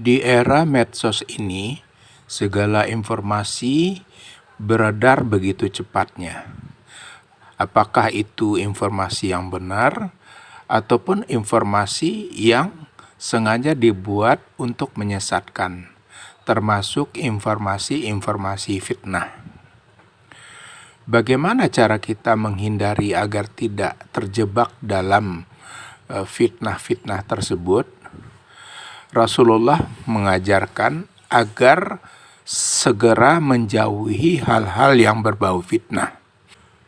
Di era medsos ini, segala informasi beredar begitu cepatnya. Apakah itu informasi yang benar ataupun informasi yang sengaja dibuat untuk menyesatkan, termasuk informasi-informasi fitnah. Bagaimana cara kita menghindari agar tidak terjebak dalam fitnah-fitnah tersebut? Rasulullah mengajarkan agar segera menjauhi hal-hal yang berbau fitnah.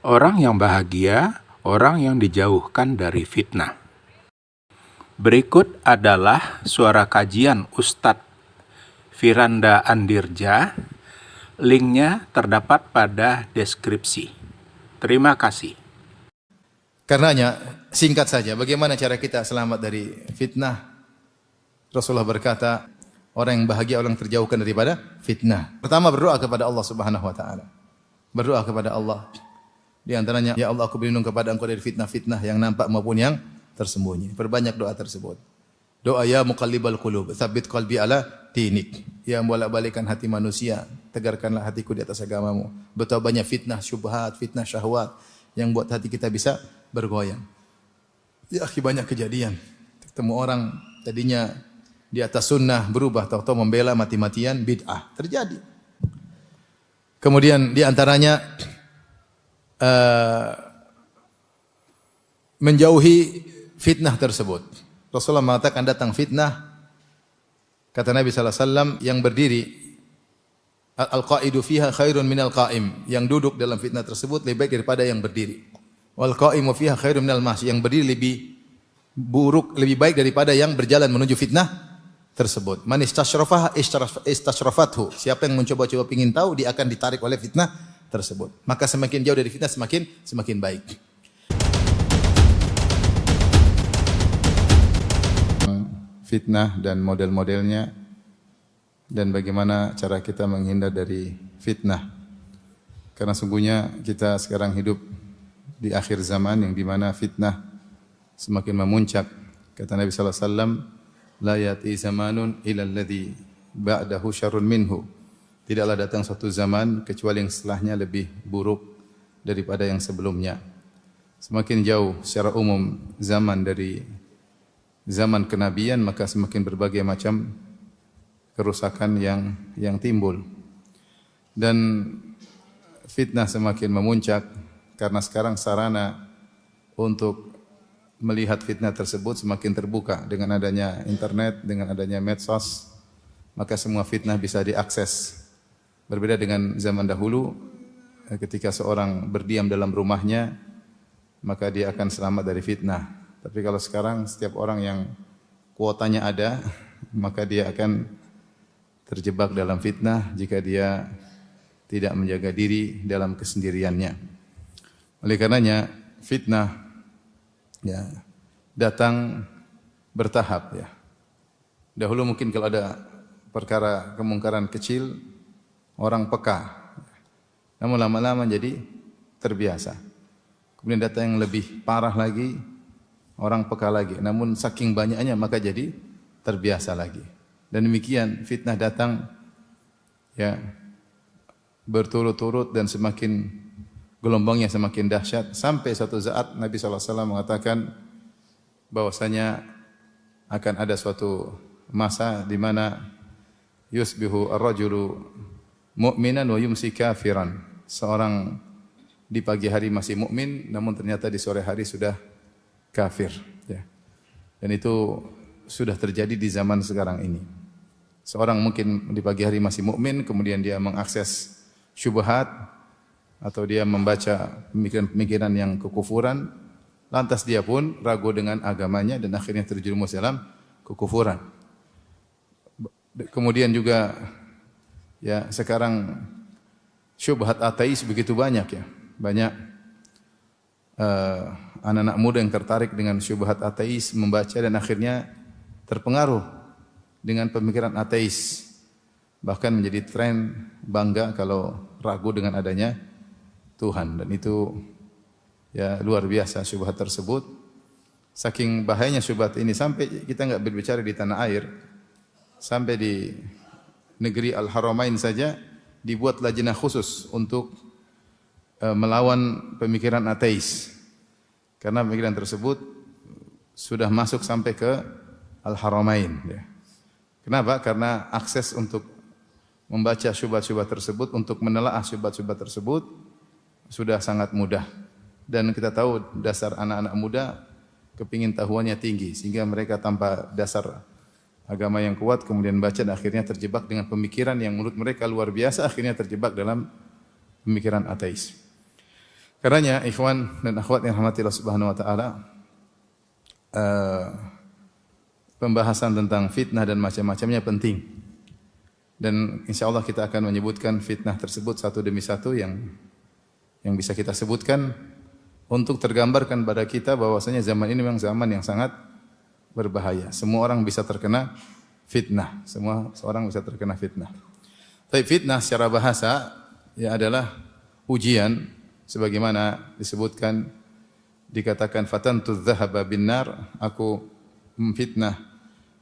Orang yang bahagia, orang yang dijauhkan dari fitnah. Berikut adalah suara kajian Ustadz Firanda Andirja. Linknya terdapat pada deskripsi. Terima kasih. Karenanya, singkat saja, bagaimana cara kita selamat dari fitnah? Rasulullah berkata, orang yang bahagia, orang yang terjauhkan daripada fitnah. Pertama, berdoa kepada Allah Subhanahu wa taala. Berdoa kepada Allah. Di antaranya, ya Allah, aku berlindung kepada Engkau dari fitnah-fitnah yang nampak maupun yang tersembunyi. Perbanyak doa tersebut. Doa ya muqallibal qulub, tsabbit qalbi ala dinik. Ya membolak-balikkan hati manusia, tegarkanlah hatiku di atas agamamu. Betapa banyak fitnah syubhat, fitnah syahwat yang buat hati kita bisa bergoyang. Ya, banyak kejadian. Ketemu orang tadinya di atas sunnah berubah, tahu-tahu membela mati-matian bid'ah. Terjadi. Kemudian di antaranya menjauhi fitnah tersebut. Rasulullah mengatakan datang fitnah, kata Nabi SAW, yang berdiri, al-qa'idu fiha khairun minal qa'im, yang duduk dalam fitnah tersebut lebih baik daripada yang berdiri. Wal qa'imu fiha khairun minal mashi, yang berdiri lebih buruk, lebih baik daripada yang berjalan menuju fitnah tersebut. Man istashrafaha istashrafathu, siapa yang mencoba-coba ingin tahu, dia akan ditarik oleh fitnah tersebut. Maka semakin jauh dari fitnah semakin baik. Fitnah dan model-modelnya dan bagaimana cara kita menghindar dari fitnah. Karena sungguhnya kita sekarang hidup di akhir zaman yang dimana fitnah semakin memuncak. Kata Nabi sallallahu alaihi wasallam, la yati zamanun illa alladhi ba'dahu syarrun minhu. Tidaklah datang suatu zaman kecuali yang setelahnya lebih buruk daripada yang sebelumnya. Semakin jauh secara umum zaman dari zaman kenabian, maka semakin berbagai macam kerusakan yang timbul. Dan fitnah semakin memuncak karena sekarang sarana untuk melihat fitnah tersebut semakin terbuka dengan adanya internet, dengan adanya medsos, maka semua fitnah bisa diakses. Berbeda dengan zaman dahulu, ketika seorang berdiam dalam rumahnya, maka dia akan selamat dari fitnah. Tapi kalau sekarang setiap orang yang kuotanya ada, maka dia akan terjebak dalam fitnah jika dia tidak menjaga diri dalam kesendiriannya. Oleh karenanya fitnah ya datang bertahap ya. Dahulu mungkin kalau ada perkara kemungkaran kecil orang peka. Namun lama-lama jadi terbiasa. Kemudian datang yang lebih parah lagi, orang peka lagi. Namun saking banyaknya maka jadi terbiasa lagi. Dan demikian fitnah datang ya berturut-turut dan semakin gelombangnya semakin dahsyat sampai suatu saat Nabi SAW mengatakan bahwasanya akan ada suatu masa di mana yusbihu ar-rajulu mu'minan wa yumsi kafiran. Seorang di pagi hari masih mukmin namun ternyata di sore hari sudah kafir ya. Dan itu sudah terjadi di zaman sekarang ini. Seorang mungkin di pagi hari masih mukmin, kemudian dia mengakses syubhat atau dia membaca pemikiran-pemikiran yang kekufuran, lantas dia pun ragu dengan agamanya dan akhirnya terjerumus dalam kekufuran. Kemudian juga ya sekarang syubhat ateis begitu banyak ya. Banyak anak-anak muda yang tertarik dengan syubhat ateis, membaca dan akhirnya terpengaruh dengan pemikiran ateis. Bahkan menjadi tren bangga kalau ragu dengan adanya Tuhan. Dan itu ya luar biasa syubhat tersebut. Saking bahayanya syubhat ini sampai kita enggak berbicara di tanah air. sampai di negeri Al-Haramain saja dibuat lajnah khusus untuk melawan pemikiran ateis. Karena pemikiran tersebut sudah masuk sampai ke Al-Haramain. Ya. Kenapa? Karena akses untuk membaca syubhat-syubhat tersebut, untuk menelaah syubhat-syubhat tersebut sudah sangat mudah. Dan kita tahu dasar anak-anak muda kepingin tahuannya tinggi, sehingga mereka tanpa dasar agama yang kuat kemudian baca dan akhirnya terjebak dengan pemikiran yang menurut mereka luar biasa, akhirnya terjebak dalam pemikiran ateis. Karenanya ikhwan dan akhwat yang rahmati Allah Subhanahu wa taala, pembahasan tentang fitnah dan macam-macamnya penting. Dan insyaallah kita akan menyebutkan fitnah tersebut satu demi satu yang bisa kita sebutkan untuk tergambarkan pada kita bahwasanya zaman ini memang zaman yang sangat berbahaya. Semua orang bisa terkena fitnah. Semua seorang bisa terkena fitnah. Tapi fitnah secara bahasa ya adalah ujian, sebagaimana disebutkan, dikatakan fatantu dzahaba binnar, aku memfitnah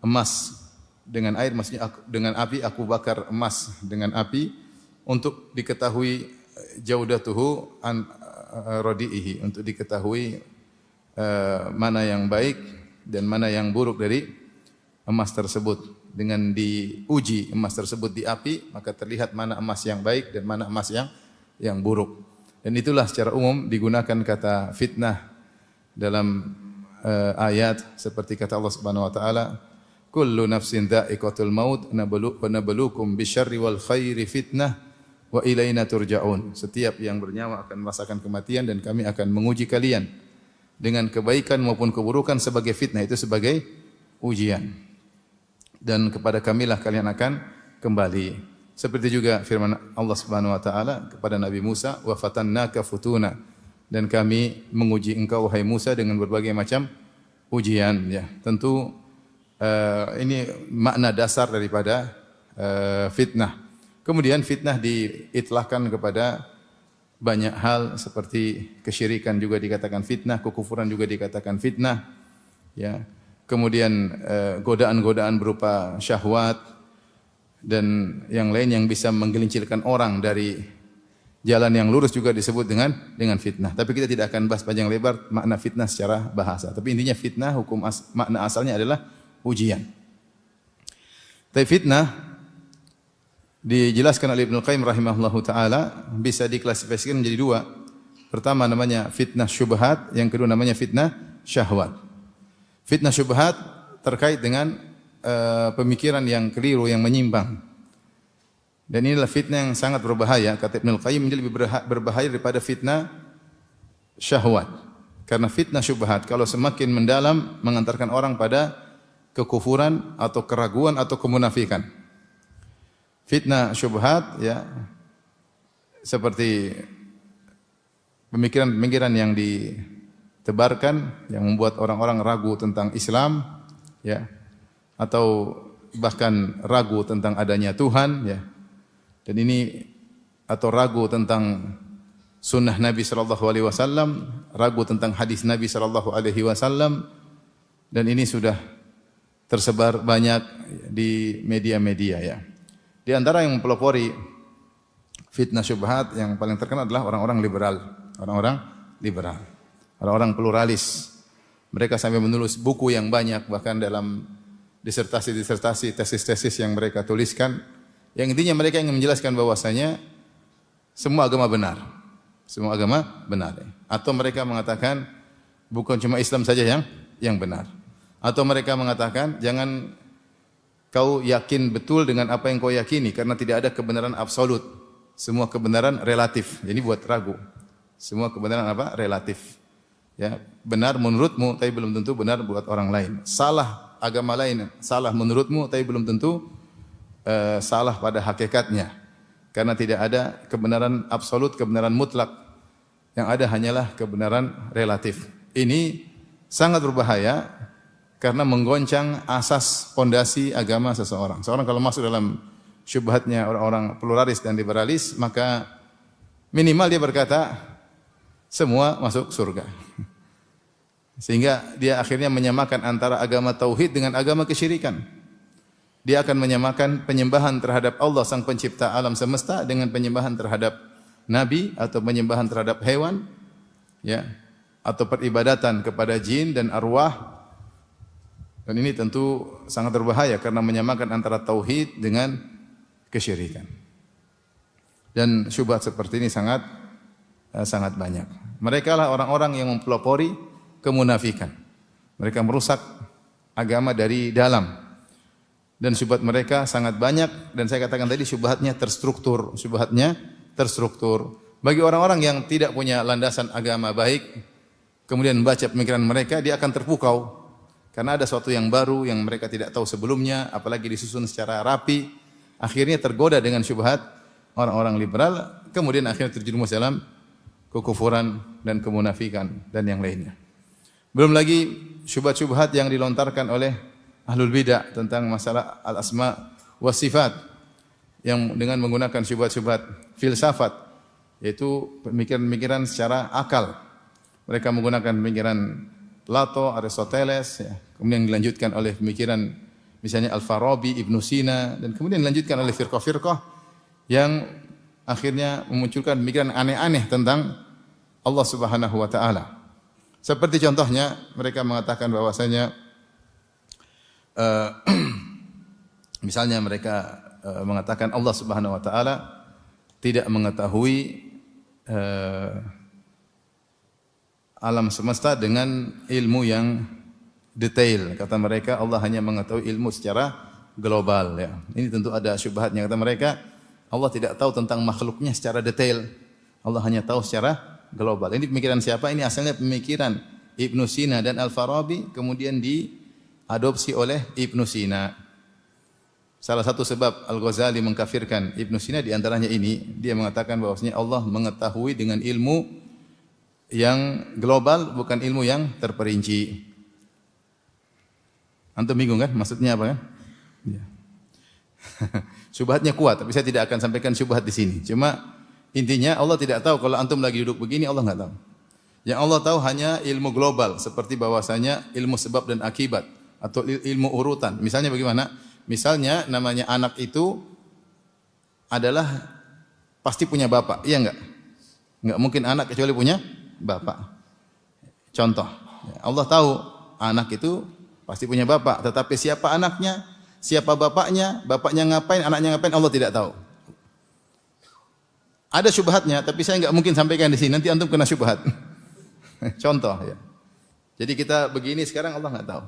emas dengan air, maksudnya dengan api, aku bakar emas dengan api untuk diketahui jaudatuhu an radiihi, untuk diketahui mana yang baik dan mana yang buruk dari emas tersebut. Dengan diuji emas tersebut di api, maka terlihat mana emas yang baik dan mana emas yang buruk. Dan itulah secara umum digunakan kata fitnah dalam ayat seperti kata Allah Subhanahu wa taala, kullu nafsin dha'iqatul maut nabluukum bisyarri wal khairi fitnah wa ilaina turja'un. Setiap yang bernyawa akan merasakan kematian dan kami akan menguji kalian dengan kebaikan maupun keburukan sebagai fitnah, itu sebagai ujian. Dan kepada kamilah kalian akan kembali. Seperti juga firman Allah Subhanahu wa taala kepada Nabi Musa, wa fatannaka futuna, dan kami menguji engkau wahai Musa dengan berbagai macam ujian, ya. Tentu ini makna dasar daripada fitnah. Kemudian fitnah diitlahkan kepada banyak hal, seperti kesyirikan juga dikatakan fitnah, kekufuran juga dikatakan fitnah, ya. Kemudian godaan-godaan berupa syahwat dan yang lain yang bisa menggelincirkan orang dari jalan yang lurus juga disebut dengan fitnah. Tapi kita tidak akan bahas panjang lebar makna fitnah secara bahasa. Tapi intinya fitnah makna asalnya adalah ujian. Tapi fitnah dijelaskan oleh Ibnu Qayyim rahimahullahu taala bisa diklasifikasikan menjadi dua. Pertama namanya fitnah syubhat, yang kedua namanya fitnah syahwat. Fitnah syubhat terkait dengan pemikiran yang keliru, yang menyimpang. Dan inilah fitnah yang sangat berbahaya. Kata Ibnu Qayyim, ini lebih berbahaya daripada fitnah syahwat. Karena fitnah syubhat kalau semakin mendalam mengantarkan orang pada kekufuran atau keraguan atau kemunafikan. Fitnah syubhat, ya, seperti pemikiran-pemikiran yang ditebarkan yang membuat orang-orang ragu tentang Islam, ya, atau bahkan ragu tentang adanya Tuhan, ya. Dan ini atau ragu tentang sunnah Nabi sallallahu alaihi wasallam, ragu tentang hadis Nabi sallallahu alaihi wasallam, dan ini sudah tersebar banyak di media-media, ya. Di antara yang mempelopori fitnah syubhat yang paling terkenal adalah orang-orang liberal, orang-orang pluralis. Mereka sampai menulis buku yang banyak, bahkan dalam disertasi-disertasi, tesis-tesis yang mereka tuliskan, yang intinya mereka ingin menjelaskan bahwasanya semua agama benar. Semua agama benar. Atau mereka mengatakan bukan cuma Islam saja yang benar. Atau mereka mengatakan jangan kau yakin betul dengan apa yang kau yakini, karena tidak ada kebenaran absolut. Semua kebenaran relatif. Jadi buat ragu. Semua kebenaran apa? Relatif. Ya, benar menurutmu tapi belum tentu benar buat orang lain. Salah agama lain, salah menurutmu tapi belum tentu salah pada hakikatnya. Karena tidak ada kebenaran absolut, kebenaran mutlak. Yang ada hanyalah kebenaran relatif. Ini sangat berbahaya karena menggoncang asas pondasi agama seseorang. Seorang kalau masuk dalam syubhatnya orang-orang pluralis dan liberalis, maka minimal dia berkata semua masuk surga. Sehingga dia akhirnya menyamakan antara agama tauhid dengan agama kesyirikan. Dia akan menyamakan penyembahan terhadap Allah sang pencipta alam semesta dengan penyembahan terhadap nabi atau penyembahan terhadap hewan, ya, atau peribadatan kepada jin dan arwah. Dan ini tentu sangat berbahaya karena menyamakan antara tauhid dengan kesyirikan. Dan syubhat seperti ini sangat banyak. Mereka lah orang-orang yang mempelopori kemunafikan. Mereka merusak agama dari dalam. Dan syubhat mereka sangat banyak, dan saya katakan tadi syubhatnya terstruktur. Bagi orang-orang yang tidak punya landasan agama baik, kemudian membaca pemikiran mereka, dia akan terpukau. Karena ada sesuatu yang baru yang mereka tidak tahu sebelumnya, apalagi disusun secara rapi, akhirnya tergoda dengan syubhat orang-orang liberal, kemudian akhirnya terjerumus dalam kekufuran dan kemunafikan dan yang lainnya. Belum lagi syubhat-syubhat yang dilontarkan oleh ahlul bidah tentang masalah al-asma wa sifat yang dengan menggunakan syubhat-syubhat filsafat, yaitu pemikiran-pemikiran secara akal. Mereka menggunakan pemikiran Plato, Aristoteles, ya. Kemudian dilanjutkan oleh pemikiran misalnya Al-Farabi, Ibnu Sina, dan kemudian dilanjutkan oleh firqah-firqah yang akhirnya memunculkan pemikiran aneh-aneh tentang Allah Subhanahu wa taala. Seperti contohnya mereka mengatakan bahwasanya misalnya mereka mengatakan Allah Subhanahu wa taala tidak mengetahui alam semesta dengan ilmu yang detail. Kata mereka Allah hanya mengetahui ilmu secara global, ya. Ini tentu ada syubhatnya. Kata mereka Allah tidak tahu tentang makhluknya secara detail. Allah hanya tahu secara global. Ini pemikiran siapa? Ini asalnya pemikiran Ibnu Sina dan Al-Farabi, kemudian diadopsi oleh Ibnu Sina. Salah satu sebab Al-Ghazali mengkafirkan Ibnu Sina di antaranya ini, dia mengatakan bahwasanya Allah mengetahui dengan ilmu yang global, bukan ilmu yang terperinci. Antum bingung kan? Maksudnya apa kan? Ya. Syubhatnya kuat, tapi saya tidak akan sampaikan syubhat di sini. Cuma intinya Allah tidak tahu kalau antum lagi duduk begini, Allah enggak tahu. Yang Allah tahu hanya ilmu global, seperti bahwasanya ilmu sebab dan akibat atau ilmu urutan. Misalnya bagaimana? Misalnya namanya anak itu adalah pasti punya bapak, iya enggak? Enggak mungkin anak kecuali punya bapak. Contoh, Allah tahu anak itu pasti punya bapak, tetapi siapa anaknya, siapa bapaknya, bapaknya ngapain, anaknya ngapain, Allah tidak tahu. Ada syubhatnya, tapi saya enggak mungkin sampaikan di sini, nanti antum kena syubhat. Contoh ya. Jadi kita begini sekarang Allah enggak tahu.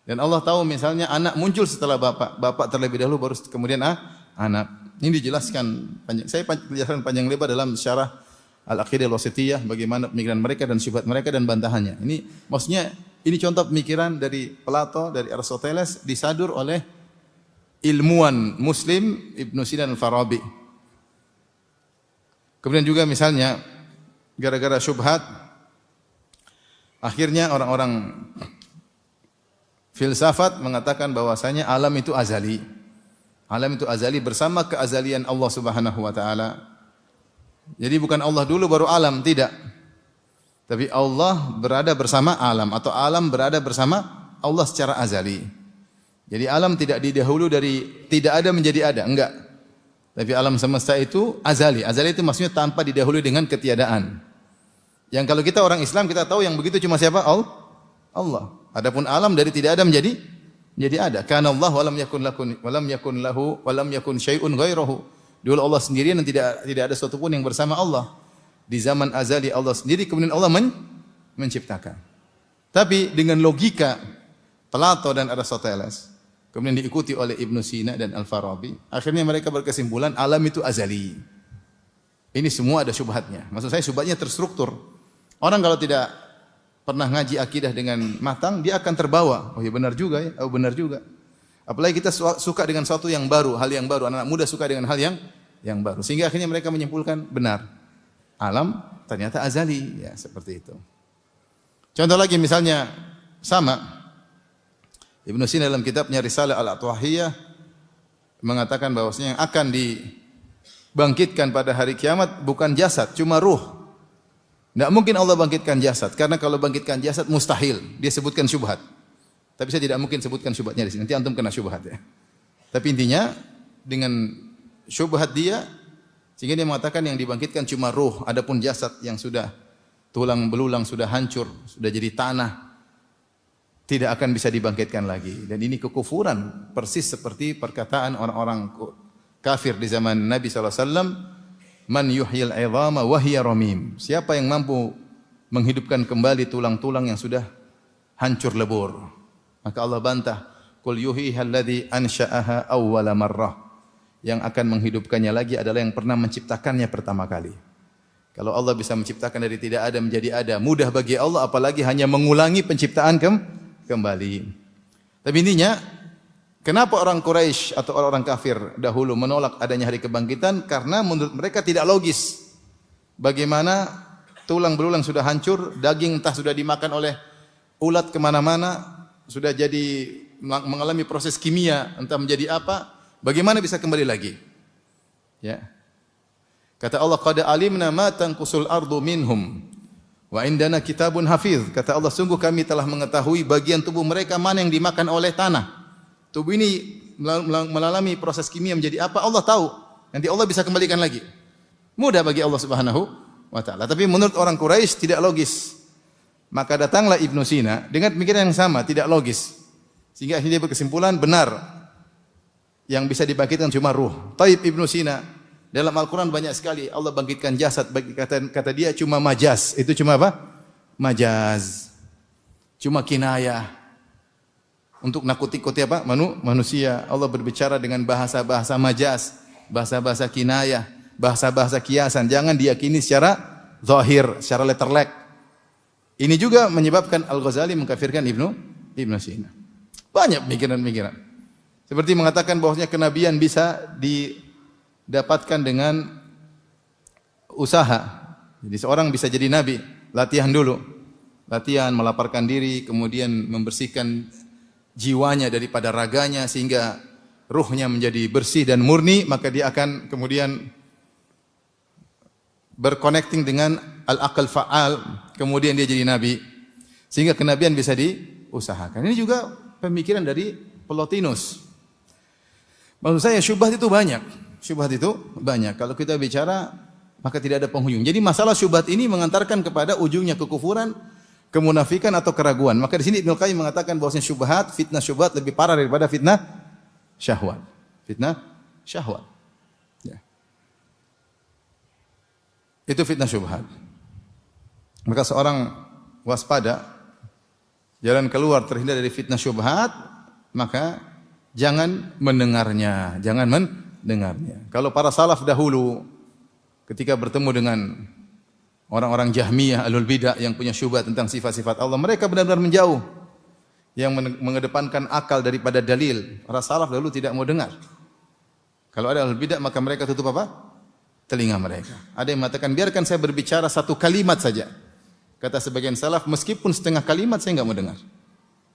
Dan Allah tahu misalnya anak muncul setelah bapak, bapak terlebih dahulu baru kemudian anak. Ini dijelaskan panjang. Saya jelaskan panjang lebar dalam syarah Al-Aqidah Al-Wasithiyah bagaimana pemikiran mereka dan syubhat mereka dan bantahannya. Ini maksudnya ini contoh pemikiran dari Plato, dari Aristoteles disadur oleh ilmuwan Muslim Ibnu Sina dan Farabi. Kemudian juga misalnya gara-gara syubhat akhirnya orang-orang filsafat mengatakan bahwasanya alam itu azali. Alam itu azali bersama keazalian Allah Subhanahu wa taala. Jadi bukan Allah dulu baru alam, tidak. Tapi Allah berada bersama alam atau alam berada bersama Allah secara azali. Jadi alam tidak didahulu dari tidak ada menjadi ada, enggak. Tapi alam semesta itu azali. Azali itu maksudnya tanpa didahului dengan ketiadaan. Yang kalau kita orang Islam kita tahu yang begitu cuma siapa? Allah. Adapun alam dari tidak ada menjadi ada. Kana Allah wa lam yakun syai'un ghairahu. Dulu Allah sendirian dan tidak ada sesuatu pun yang bersama Allah. Di zaman azali Allah sendiri, kemudian Allah menciptakan. Tapi dengan logika Plato dan Aristoteles, kemudian diikuti oleh Ibnu Sina dan Al-Farabi, akhirnya mereka berkesimpulan alam itu azali. Ini semua ada syubhatnya. Maksud saya syubhatnya terstruktur. Orang kalau tidak pernah ngaji akidah dengan matang, dia akan terbawa. Oh ya benar juga ya, oh benar juga. Apalagi kita suka dengan sesuatu yang baru, hal yang baru. Anak-anak muda suka dengan hal yang baru. Sehingga akhirnya mereka menyimpulkan benar. Alam ternyata azali, ya seperti itu. Contoh lagi misalnya sama Ibnu Sina dalam kitabnya Risalah Al-Atwahiyah mengatakan bahwasanya yang akan dibangkitkan pada hari kiamat bukan jasad, cuma ruh. Tidak mungkin Allah bangkitkan jasad, karena kalau bangkitkan jasad mustahil. Dia sebutkan syubhat. Tapi saya tidak mungkin sebutkan syubhatnya di sini. Nanti antum kena syubhat ya. Tapi intinya dengan syubhat dia sehingga dia mengatakan yang dibangkitkan cuma ruh, adapun jasad yang sudah tulang belulang sudah hancur, sudah jadi tanah, tidak akan bisa dibangkitkan lagi. Dan ini kekufuran persis seperti perkataan orang-orang kafir di zaman Nabi SAW, man yuhyil 'idhama wa hiya ramim. Siapa yang mampu menghidupkan kembali tulang-tulang yang sudah hancur lebur? Maka Allah bantah, qul yuhyiha alladhi ansha'aha awwala marrah. Yang akan menghidupkannya lagi adalah yang pernah menciptakannya pertama kali. Kalau Allah bisa menciptakan dari tidak ada menjadi ada, mudah bagi Allah, apalagi hanya mengulangi penciptaan kembali. Tapi intinya, kenapa orang Quraisy atau orang kafir dahulu menolak adanya hari kebangkitan? Karena menurut mereka tidak logis. Bagaimana tulang belulang sudah hancur, daging entah sudah dimakan oleh ulat kemana-mana, sudah jadi mengalami proses kimia, entah menjadi apa, bagaimana bisa kembali lagi? Ya. Kata Allah, qad alimna ma tanqusul ardu minhum wa indana kitabun hafiz. Kata Allah, sungguh kami telah mengetahui bagian tubuh mereka mana yang dimakan oleh tanah. Tubuh ini melalui proses kimia menjadi apa, Allah tahu. Nanti Allah bisa kembalikan lagi. Mudah bagi Allah Subhanahu wa taala. Tapi menurut orang Quraisy tidak logis. Maka datanglah Ibnu Sina dengan pemikiran yang sama, tidak logis. Sehingga akhirnya dia berkesimpulan benar. Yang bisa dibangkitkan cuma ruh. Taib Ibnu Sina, dalam Al-Quran banyak sekali Allah bangkitkan jasad. Kata dia cuma majaz. Itu cuma apa? Majaz. Cuma kinayah. Untuk nakuti-nakuti apa? Manusia. Allah berbicara dengan bahasa-bahasa majaz. Bahasa-bahasa kinayah. Bahasa-bahasa kiasan. Jangan diyakini secara zahir, secara letterlek. Ini juga menyebabkan Al-Ghazali mengkafirkan Ibnu Sina. Banyak pemikiran-pemikiran. Seperti mengatakan bahwasanya kenabian bisa didapatkan dengan usaha. Jadi seorang bisa jadi nabi, latihan dulu. Latihan, melaparkan diri, kemudian membersihkan jiwanya daripada raganya sehingga ruhnya menjadi bersih dan murni, maka dia akan kemudian berconnecting dengan al-aqal fa'al, kemudian dia jadi nabi. Sehingga kenabian bisa diusahakan. Ini juga pemikiran dari Plotinus. Maksud saya syubhat itu banyak. Syubhat itu banyak. Kalau kita bicara maka tidak ada penghujung. Jadi masalah syubhat ini mengantarkan kepada ujungnya kekufuran, kemunafikan atau keraguan. Maka di sini Ibnu Qayyim mengatakan bahwasanya syubhat, fitnah syubhat lebih parah daripada fitnah syahwat. Fitnah syahwat. Ya. Itu fitnah syubhat. Maka seorang waspada, jalan keluar terhindar dari fitnah syubhat, maka jangan mendengarnya, jangan mendengarnya. Kalau para salaf dahulu ketika bertemu dengan orang-orang Jahmiyah, Ahlul Bidah yang punya syubhat tentang sifat-sifat Allah, mereka benar-benar menjauh. Yang mengedepankan akal daripada dalil. Para salaf dahulu tidak mau dengar. Kalau ada Ahlul Bidah maka mereka tutup apa? Telinga mereka. Ada yang mengatakan biarkan saya berbicara satu kalimat saja. Kata sebagian salaf, meskipun setengah kalimat saya enggak mau dengar.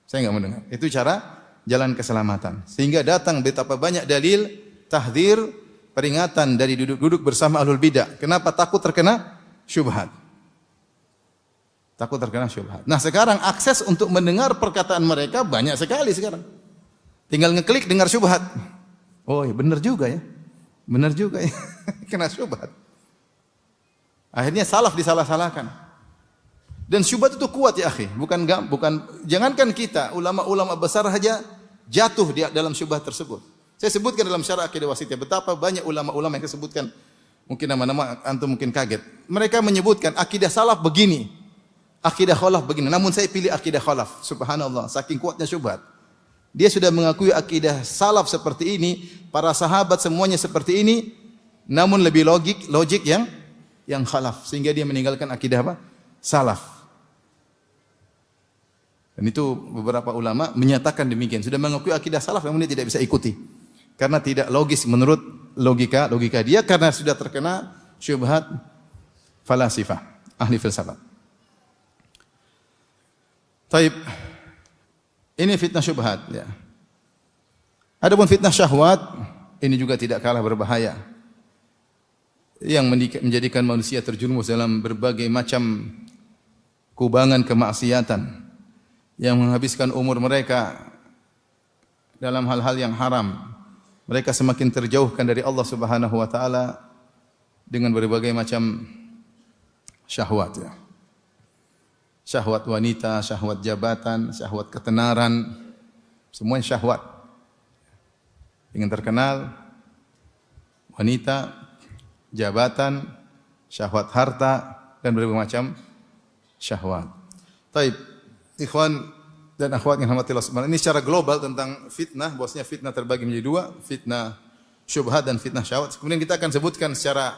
Saya enggak mau dengar. Itu cara jalan keselamatan. Sehingga datang betapa banyak dalil, tahdzir, peringatan dari duduk-duduk bersama Ahlul Bidah. Kenapa? Takut terkena syubhat. Takut terkena syubhat. Nah sekarang akses untuk mendengar perkataan mereka banyak sekali sekarang. Tinggal ngeklik dengar syubhat. Oh ya benar juga ya. Benar juga ya. Kena syubhat. Akhirnya salaf disalah-salahkan. Dan syubhat itu kuat ya akhi, bukan jangankan kita, ulama-ulama besar saja jatuh di dalam syubhat tersebut. Saya sebutkan dalam syarah akidah wasithiyah betapa banyak ulama-ulama yang disebutkan, mungkin nama-nama antum mungkin kaget. Mereka menyebutkan akidah salaf begini, akidah khalaf begini. Namun saya pilih akidah khalaf. Subhanallah, saking kuatnya syubhat. Dia sudah mengakui akidah salaf seperti ini, para sahabat semuanya seperti ini, namun lebih logik yang khalaf sehingga dia meninggalkan akidah apa? Salaf. Dan itu beberapa ulama menyatakan demikian. Sudah mengakui akidah salaf namun dia tidak bisa ikuti. Karena tidak logis menurut logika dia karena sudah terkena syubhat falasifah, ahli filsafat. Taib. Ini fitnah syubhat ya. Adapun fitnah syahwat ini juga tidak kalah berbahaya. Yang menjadikan manusia terjerumus dalam berbagai macam kubangan kemaksiatan. Yang menghabiskan umur mereka dalam hal-hal yang haram, Mereka semakin terjauhkan dari Allah Subhanahu wa taala dengan berbagai macam syahwat ya. Syahwat wanita, syahwat jabatan, syahwat ketenaran, semuanya syahwat. Ingin terkenal, wanita, jabatan, syahwat harta dan berbagai macam syahwat. Taib, ikhwan dan akhwat yang dirahmati Allah Subhanahu. Ini secara global tentang fitnah, bahwasanya fitnah terbagi menjadi dua, fitnah syubhat dan fitnah syahwat. Kemudian kita akan sebutkan secara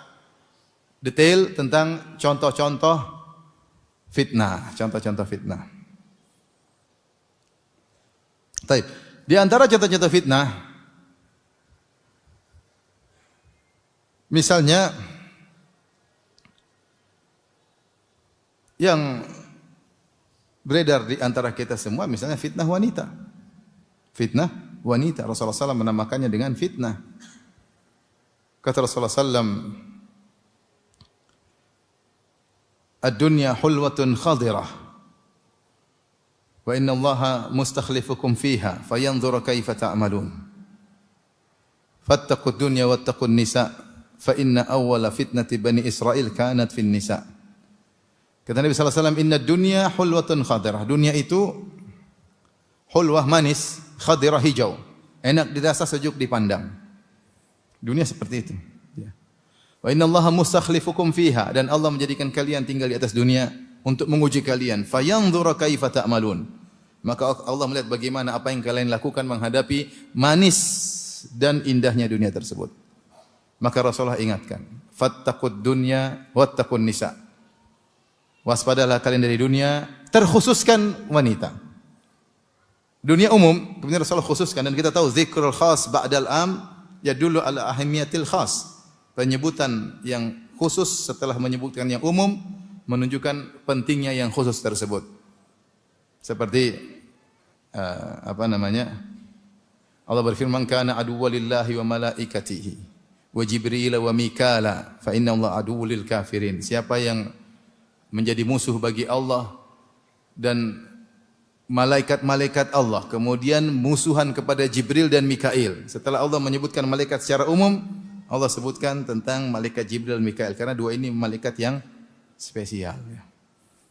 detail tentang contoh-contoh fitnah, contoh-contoh fitnah. Taib. Di antara contoh-contoh fitnah, misalnya yang beredar di antara kita semua, misalnya fitnah wanita. Fitnah wanita. Rasulullah SAW menamakannya dengan fitnah. Kata Rasulullah SAW, "Ad-dunya hulwatun khadirah, wa inna Allaha mustakhlifukum fiha, fayanzura kaifa ta'malun. Fattaqud dunya wattaqun nisa, fa inna awwala fitnati bani Israil kanat fin nisa." Kata Nabi sallallahu alaihi wasallam, "Inna dunya hulwatun khadirah." Dunia itu hulwah manis, khadirah hijau. Enak dirasa, sejuk dipandang. Dunia seperti itu. Ya. Wa inna Allaha mustakhlifukum fiha, dan Allah menjadikan kalian tinggal di atas dunia untuk menguji kalian. Fayanzura kaifa ta'malun. Maka Allah melihat bagaimana apa yang kalian lakukan menghadapi manis dan indahnya dunia tersebut. Maka Rasulullah ingatkan, "Fattaqud dunya wattaqun nisa." Waspadalah kalian dari dunia, terkhususkan wanita. Dunia umum, kemudian Rasulullah khususkan, dan kita tahu zikrul khas ba'dal am yadullu ala ahamiyatil khas. Penyebutan yang khusus setelah menyebutkan yang umum menunjukkan pentingnya yang khusus tersebut. Seperti Allah berfirman, "Kana aduwwan lillahi wa malaikatihi wa Jibril wa Mikala fa inna Allah aduwwul lil kafirin." Siapa yang menjadi musuh bagi Allah dan malaikat-malaikat Allah, kemudian musuhan kepada Jibril dan Mikail. Setelah Allah menyebutkan malaikat secara umum, Allah sebutkan tentang malaikat Jibril dan Mikail, karena dua ini malaikat yang spesial.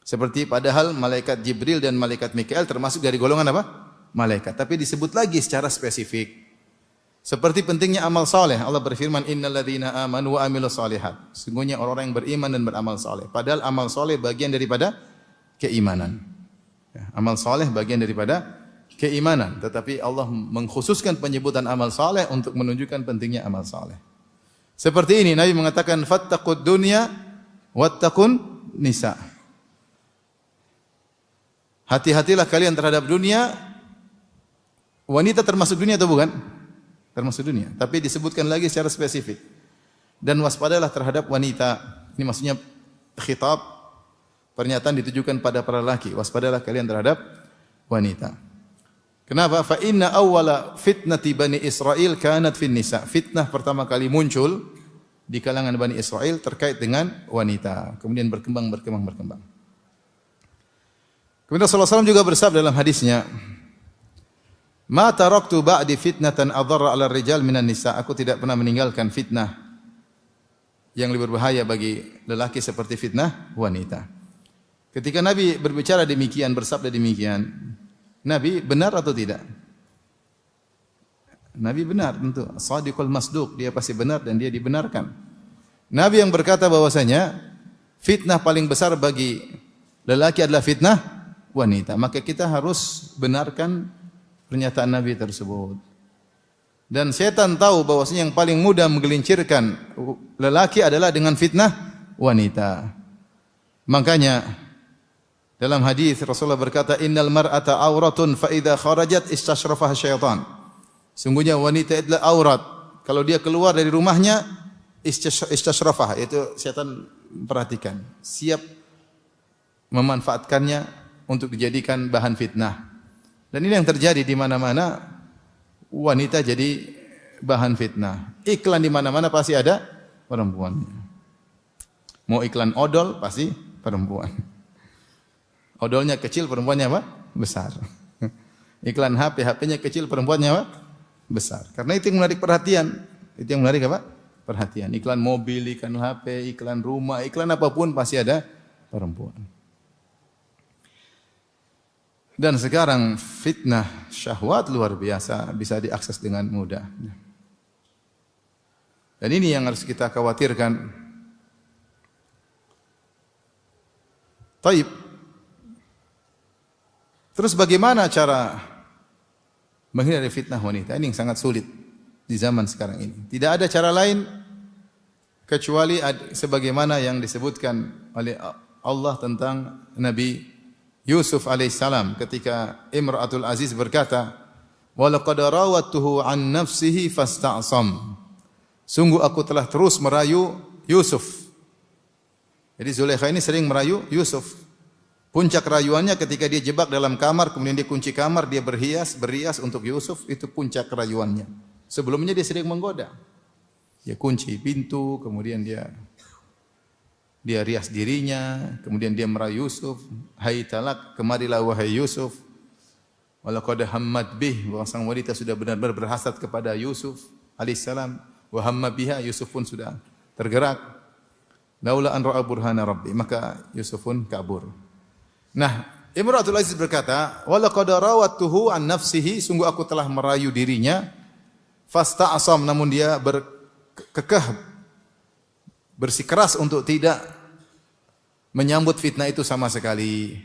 Seperti padahal malaikat Jibril dan malaikat Mikail termasuk dari golongan apa? Malaikat. Tapi disebut lagi secara spesifik. Seperti pentingnya amal saleh, Allah berfirman, "Innal ladzina amanu wa amilus shalihat." Sungguhnya orang-orang yang beriman dan beramal saleh. Padahal amal saleh bagian daripada keimanan. Ya, amal saleh bagian daripada keimanan, tetapi Allah mengkhususkan penyebutan amal saleh untuk menunjukkan pentingnya amal saleh. Seperti ini Nabi mengatakan, "Fattaqud dunya wattaqun nisa." Hati-hatilah kalian terhadap dunia. Wanita termasuk dunia atau bukan? Termasuk dunia, tapi disebutkan lagi secara spesifik. Dan waspadalah terhadap wanita. Ini maksudnya khitab, pernyataan ditujukan pada para lelaki. Waspadalah kalian terhadap wanita. Kenapa? Fa inna awwala fitnati bani Israil kanat fin nisa. Fitnah pertama kali muncul di kalangan Bani Israil terkait dengan wanita. Kemudian berkembang. Kemudian Rasulullah SAW juga bersabda dalam hadisnya, "Ma taraktu ba'di fitnatan adharra 'ala rijal minan nisa." Aku tidak pernah meninggalkan fitnah yang lebih berbahaya bagi lelaki seperti fitnah wanita. Ketika Nabi berbicara demikian, bersabda demikian, Nabi benar atau tidak? Nabi benar tentu. Shadiqul masduq, dia pasti benar dan dia dibenarkan. Nabi yang berkata bahwasanya fitnah paling besar bagi lelaki adalah fitnah wanita. Maka kita harus benarkan pernyataan Nabi tersebut. Dan setan tahu bahwasanya yang paling mudah menggelincirkan lelaki adalah dengan fitnah wanita. Makanya dalam hadis Rasulullah berkata, "Innal mar'ata auratun fa idza kharajat istashrafaha syaitan." Sungguhnya wanita adalah aurat. Kalau dia keluar dari rumahnya, istashrafaha, itu setan perhatikan, siap memanfaatkannya untuk dijadikan bahan fitnah. Dan ini yang terjadi di mana-mana, wanita jadi bahan fitnah. Iklan di mana-mana pasti ada perempuan. Mau iklan odol pasti perempuan. Odolnya kecil, perempuannya apa? Besar. Iklan HP, HP-nya kecil, perempuannya apa? besar. Karena itu yang menarik perhatian. Itu yang menarik apa? Perhatian. Iklan mobil, iklan HP, iklan rumah, iklan apapun pasti ada perempuan. Dan sekarang fitnah syahwat luar biasa bisa diakses dengan mudah. Dan ini yang harus kita khawatirkan. Taib. Terus bagaimana cara menghindari fitnah wanita? Ini yang sangat sulit di zaman sekarang ini. Tidak ada cara lain kecuali sebagaimana yang disebutkan oleh Allah tentang Nabi Yusuf alaihissalam ketika Imra'atul Aziz berkata, "Wa laqad rawattuhu an nafsihi fasta'sam." Sungguh aku telah terus merayu Yusuf. Jadi Zulaikha ini sering merayu Yusuf. Puncak rayuannya ketika dia jebak dalam kamar, kemudian dia kunci kamar, dia berias untuk Yusuf, itu puncak rayuannya. Sebelumnya dia sering menggoda. Dia kunci pintu, kemudian dia rias dirinya, kemudian dia merayu Yusuf, "Hai talak, kemarilah wahai Yusuf." Walaqad hammat bih, bahwa sang wanita sudah benar-benar berhasad kepada Yusuf alaihissalam. Wa hamma biha, Yusuf pun sudah tergerak. Laula an ra'a burhana rabbi, maka Yusuf pun kabur. Nah, Imratul Aziz berkata, "Wa laqad rawattuhu an nafsihi," sungguh aku telah merayu dirinya, fasta'sam, namun dia berkekeh, bersikeras untuk tidak menyambut fitnah itu sama sekali.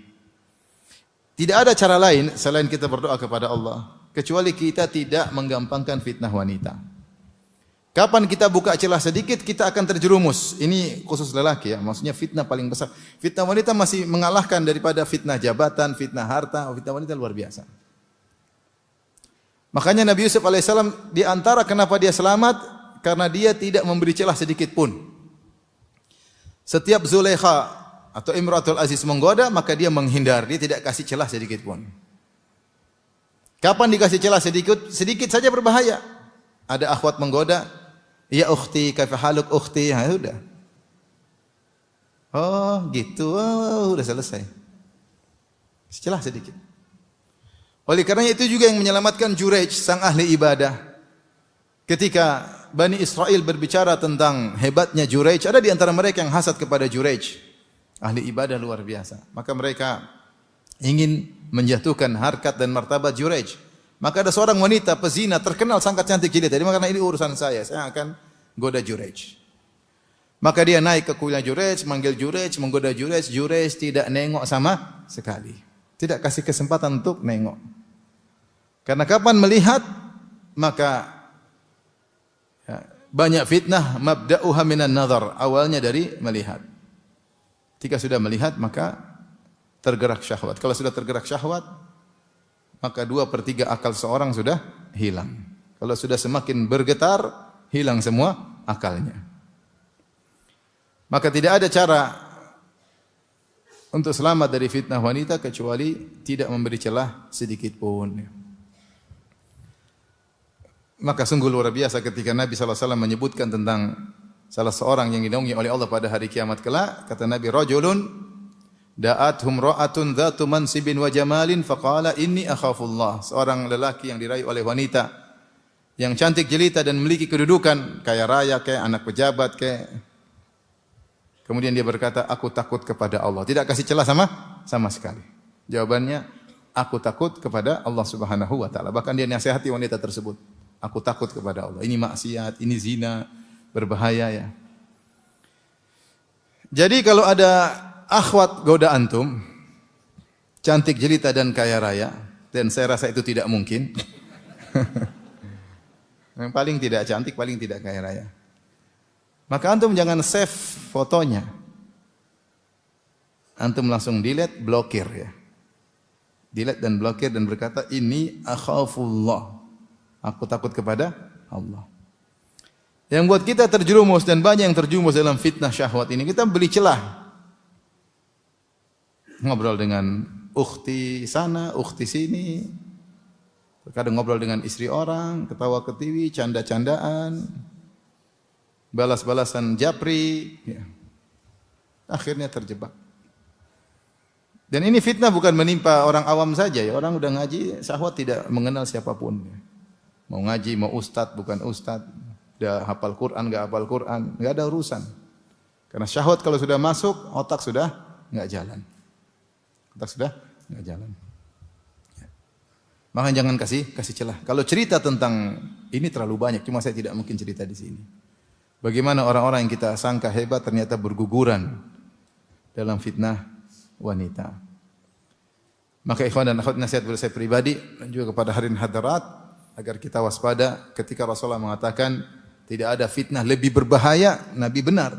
Tidak ada cara lain selain kita berdoa kepada Allah, kecuali kita tidak menggampangkan fitnah wanita. Kapan kita buka celah sedikit, kita akan terjerumus. Ini khusus lelaki ya, maksudnya fitnah paling besar. Fitnah wanita masih mengalahkan daripada fitnah jabatan, fitnah harta. Fitnah wanita luar biasa. Makanya Nabi Yusuf alaihissalam di antara kenapa dia selamat, karena dia tidak memberi celah sedikit pun. Setiap Zulaikha atau Imratul Aziz menggoda, maka dia menghindar, dia tidak kasih celah sedikit pun. Kapan dikasih celah sedikit? Sedikit saja berbahaya. Ada akhwat menggoda, "Ya ukhti, kaifa haluk ukhti?" Ya udah. Oh, gitu. Oh, udah selesai. Celah sedikit. Oleh karenanya itu juga yang menyelamatkan Juraij, sang ahli ibadah. Ketika Bani Israel berbicara tentang hebatnya Juraij, ada di antara mereka yang hasad kepada Juraij. Ahli ibadah luar biasa. Maka mereka ingin menjatuhkan harkat dan martabat Juraij. Maka ada seorang wanita pezina terkenal sangat cantik jelita. Jadi makanya ini urusan saya akan goda Juraij. Maka dia naik ke kuilnya Juraij, manggil Juraij, menggoda Juraij. Juraij tidak nengok sama sekali. Tidak kasih kesempatan untuk nengok. Karena kapan melihat, maka ya, banyak fitnah, mabda'uha minan nazar. Awalnya dari melihat. Jika sudah melihat, maka tergerak syahwat. Kalau sudah tergerak syahwat, maka 2/3 akal seorang sudah hilang. Kalau sudah semakin bergetar, hilang semua akalnya. Maka tidak ada cara untuk selamat dari fitnah wanita kecuali tidak memberi celah sedikit pun. Maka sungguh luar biasa ketika Nabi SAW menyebutkan tentang salah seorang yang dinaungi oleh Allah pada hari kiamat kelak. Kata Nabi, "Rajulun da'athum ra'atun dhatu mansibin wa jamalin faqala inni akhafullah." Seorang lelaki yang dirayu oleh wanita yang cantik jelita dan memiliki kedudukan, kaya raya kayak anak pejabat kayak. Kemudian dia berkata, "Aku takut kepada Allah." Tidak kasih celah sama sekali. Jawabannya, "Aku takut kepada Allah Subhanahu wa taala." Bahkan dia nasihati wanita tersebut, "Aku takut kepada Allah. Ini maksiat, ini zina, berbahaya ya." Jadi kalau ada akhwat goda antum, cantik jelita dan kaya raya, dan saya rasa itu tidak mungkin. Yang paling tidak cantik, paling tidak kaya raya. Maka antum jangan save fotonya. Antum langsung delete, blokir ya. Delete dan blokir dan berkata, "Ini akhafullah." Aku takut kepada Allah. Yang buat kita terjerumus dan banyak yang terjerumus dalam fitnah syahwat ini, kita beli celah. Ngobrol dengan ukhti sana, ukhti sini. Terkadang ngobrol dengan istri orang, ketawa ketiwi, canda-candaan, balas-balasan japri. Ya. Akhirnya terjebak. Dan ini fitnah bukan menimpa orang awam saja ya. Orang udah ngaji, syahwat tidak mengenal siapapun. Mau ngaji, mau ustad, bukan ustad, udah hafal Quran, enggak hafal Quran, enggak ada urusan. Karena syahwat kalau sudah masuk, otak sudah enggak jalan. Otak sudah enggak jalan. Ya. Maka jangan kasih celah. Kalau cerita tentang ini terlalu banyak, cuma saya tidak mungkin cerita di sini. Bagaimana orang-orang yang kita sangka hebat ternyata berguguran dalam fitnah wanita. Maka ikhwan dan akhwat, nasihat dari saya pribadi dan juga kepada hadirin hadirat agar kita waspada ketika Rasulullah mengatakan tidak ada fitnah lebih berbahaya, Nabi benar.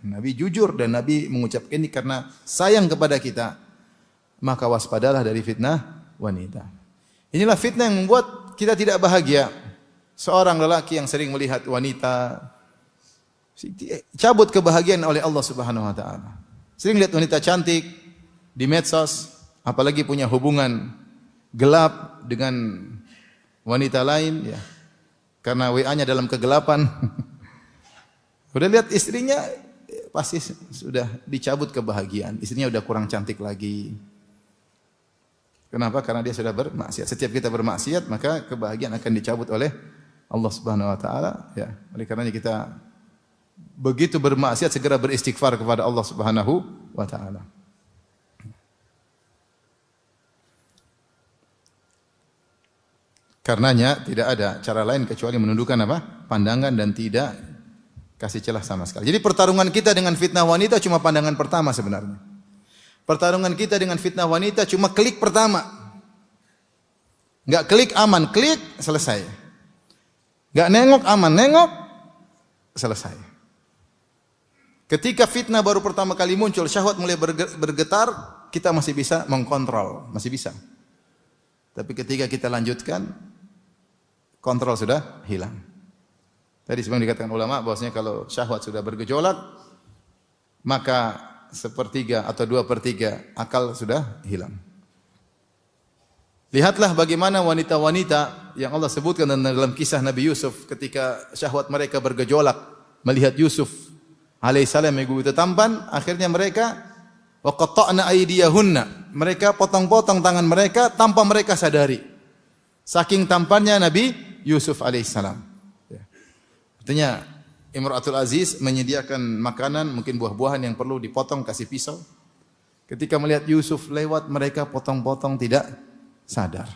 Nabi jujur dan Nabi mengucapkan ini karena sayang kepada kita. Maka waspadalah dari fitnah wanita. Inilah fitnah yang membuat kita tidak bahagia. Seorang lelaki yang sering melihat wanita cabut kebahagiaan oleh Allah Subhanahu wa taala. Sering lihat wanita cantik di medsos, apalagi punya hubungan gelap dengan wanita lain ya. Karena WA-nya dalam kegelapan. Udah lihat istrinya pasti sudah dicabut kebahagiaan. Istrinya udah kurang cantik lagi. Kenapa? Karena dia sudah bermaksiat. Setiap kita bermaksiat, maka kebahagiaan akan dicabut oleh Allah Subhanahu wa taala ya. Oleh karenanya kita begitu bermaksiat segera beristighfar kepada Allah Subhanahu wa taala. Karenanya tidak ada cara lain kecuali menundukkan apa? Pandangan dan tidak kasih celah sama sekali. Jadi pertarungan kita dengan fitnah wanita cuma pandangan pertama sebenarnya. Pertarungan kita dengan fitnah wanita cuma klik pertama. Enggak klik aman, klik selesai. Enggak nengok aman, nengok selesai. Ketika fitnah baru pertama kali muncul, syahwat mulai bergetar, kita masih bisa mengkontrol, masih bisa. Tapi ketika kita lanjutkan, kontrol sudah hilang. Tadi sebagaimana dikatakan ulama bahwasanya kalau syahwat sudah bergejolak, maka 1/3 atau 2/3 akal sudah hilang. Lihatlah bagaimana wanita-wanita yang Allah sebutkan dalam kisah Nabi Yusuf ketika syahwat mereka bergejolak melihat Yusuf alaihissalam yang begitu tampan, akhirnya mereka waqatta'na aydiyahunna, mereka potong-potong tangan mereka tanpa mereka sadari. Saking tampannya Nabi Yusuf alaihissalam. Artinya Imratul Aziz menyediakan makanan, mungkin buah-buahan yang perlu dipotong, kasih pisau. Ketika melihat Yusuf lewat, mereka potong-potong tidak sadar.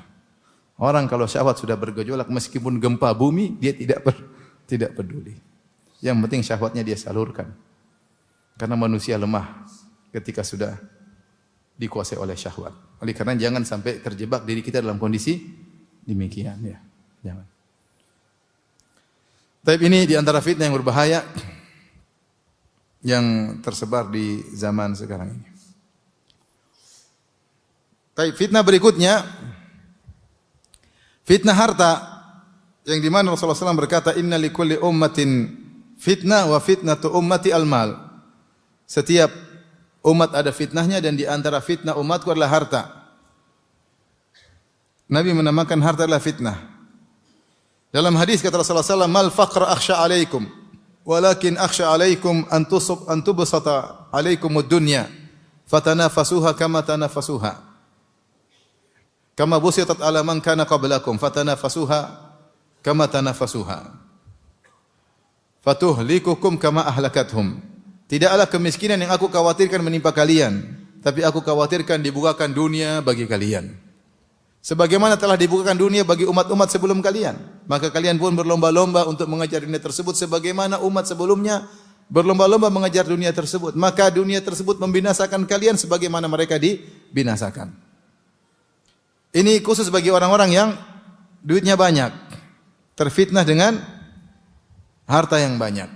Orang kalau syahwat sudah bergejolak, meskipun gempa bumi, dia tidak peduli. Yang penting syahwatnya dia salurkan. Karena manusia lemah ketika sudah dikuasai oleh syahwat. Oleh karena jangan sampai terjebak diri kita dalam kondisi demikian. Ya, jangan. Tapi ini di antara fitnah yang berbahaya yang tersebar di zaman sekarang ini. Tapi fitnah berikutnya, fitnah harta, yang di mana Rasulullah SAW berkata, Inna likulli ummatin fitnah wa fitnatu ummati al-mal. Setiap umat ada fitnahnya dan di antara fitnah umatku adalah harta. Nabi menamakan harta adalah fitnah. Dalam hadis kata Rasulullah SAW, Mal faqra akhsha alaikum, walakin akhsha alaikum an tubsata alaikum ad-dunya, fatanafasuha kama tanafasuha. Kama busitat ala man kana qablakum, fatanafasuha kama tanafasuha. Fatuhlikukum kama ahlakathum. Tidaklah kemiskinan yang aku khawatirkan menimpa kalian, tapi aku khawatirkan dibukakan dunia bagi kalian. Sebagaimana telah dibukakan dunia bagi umat-umat sebelum kalian, maka kalian pun berlomba-lomba untuk mengejar dunia tersebut sebagaimana umat sebelumnya berlomba-lomba mengejar dunia tersebut. Maka dunia tersebut membinasakan kalian sebagaimana mereka dibinasakan. Ini khusus bagi orang-orang yang duitnya banyak, terfitnah dengan harta yang banyak.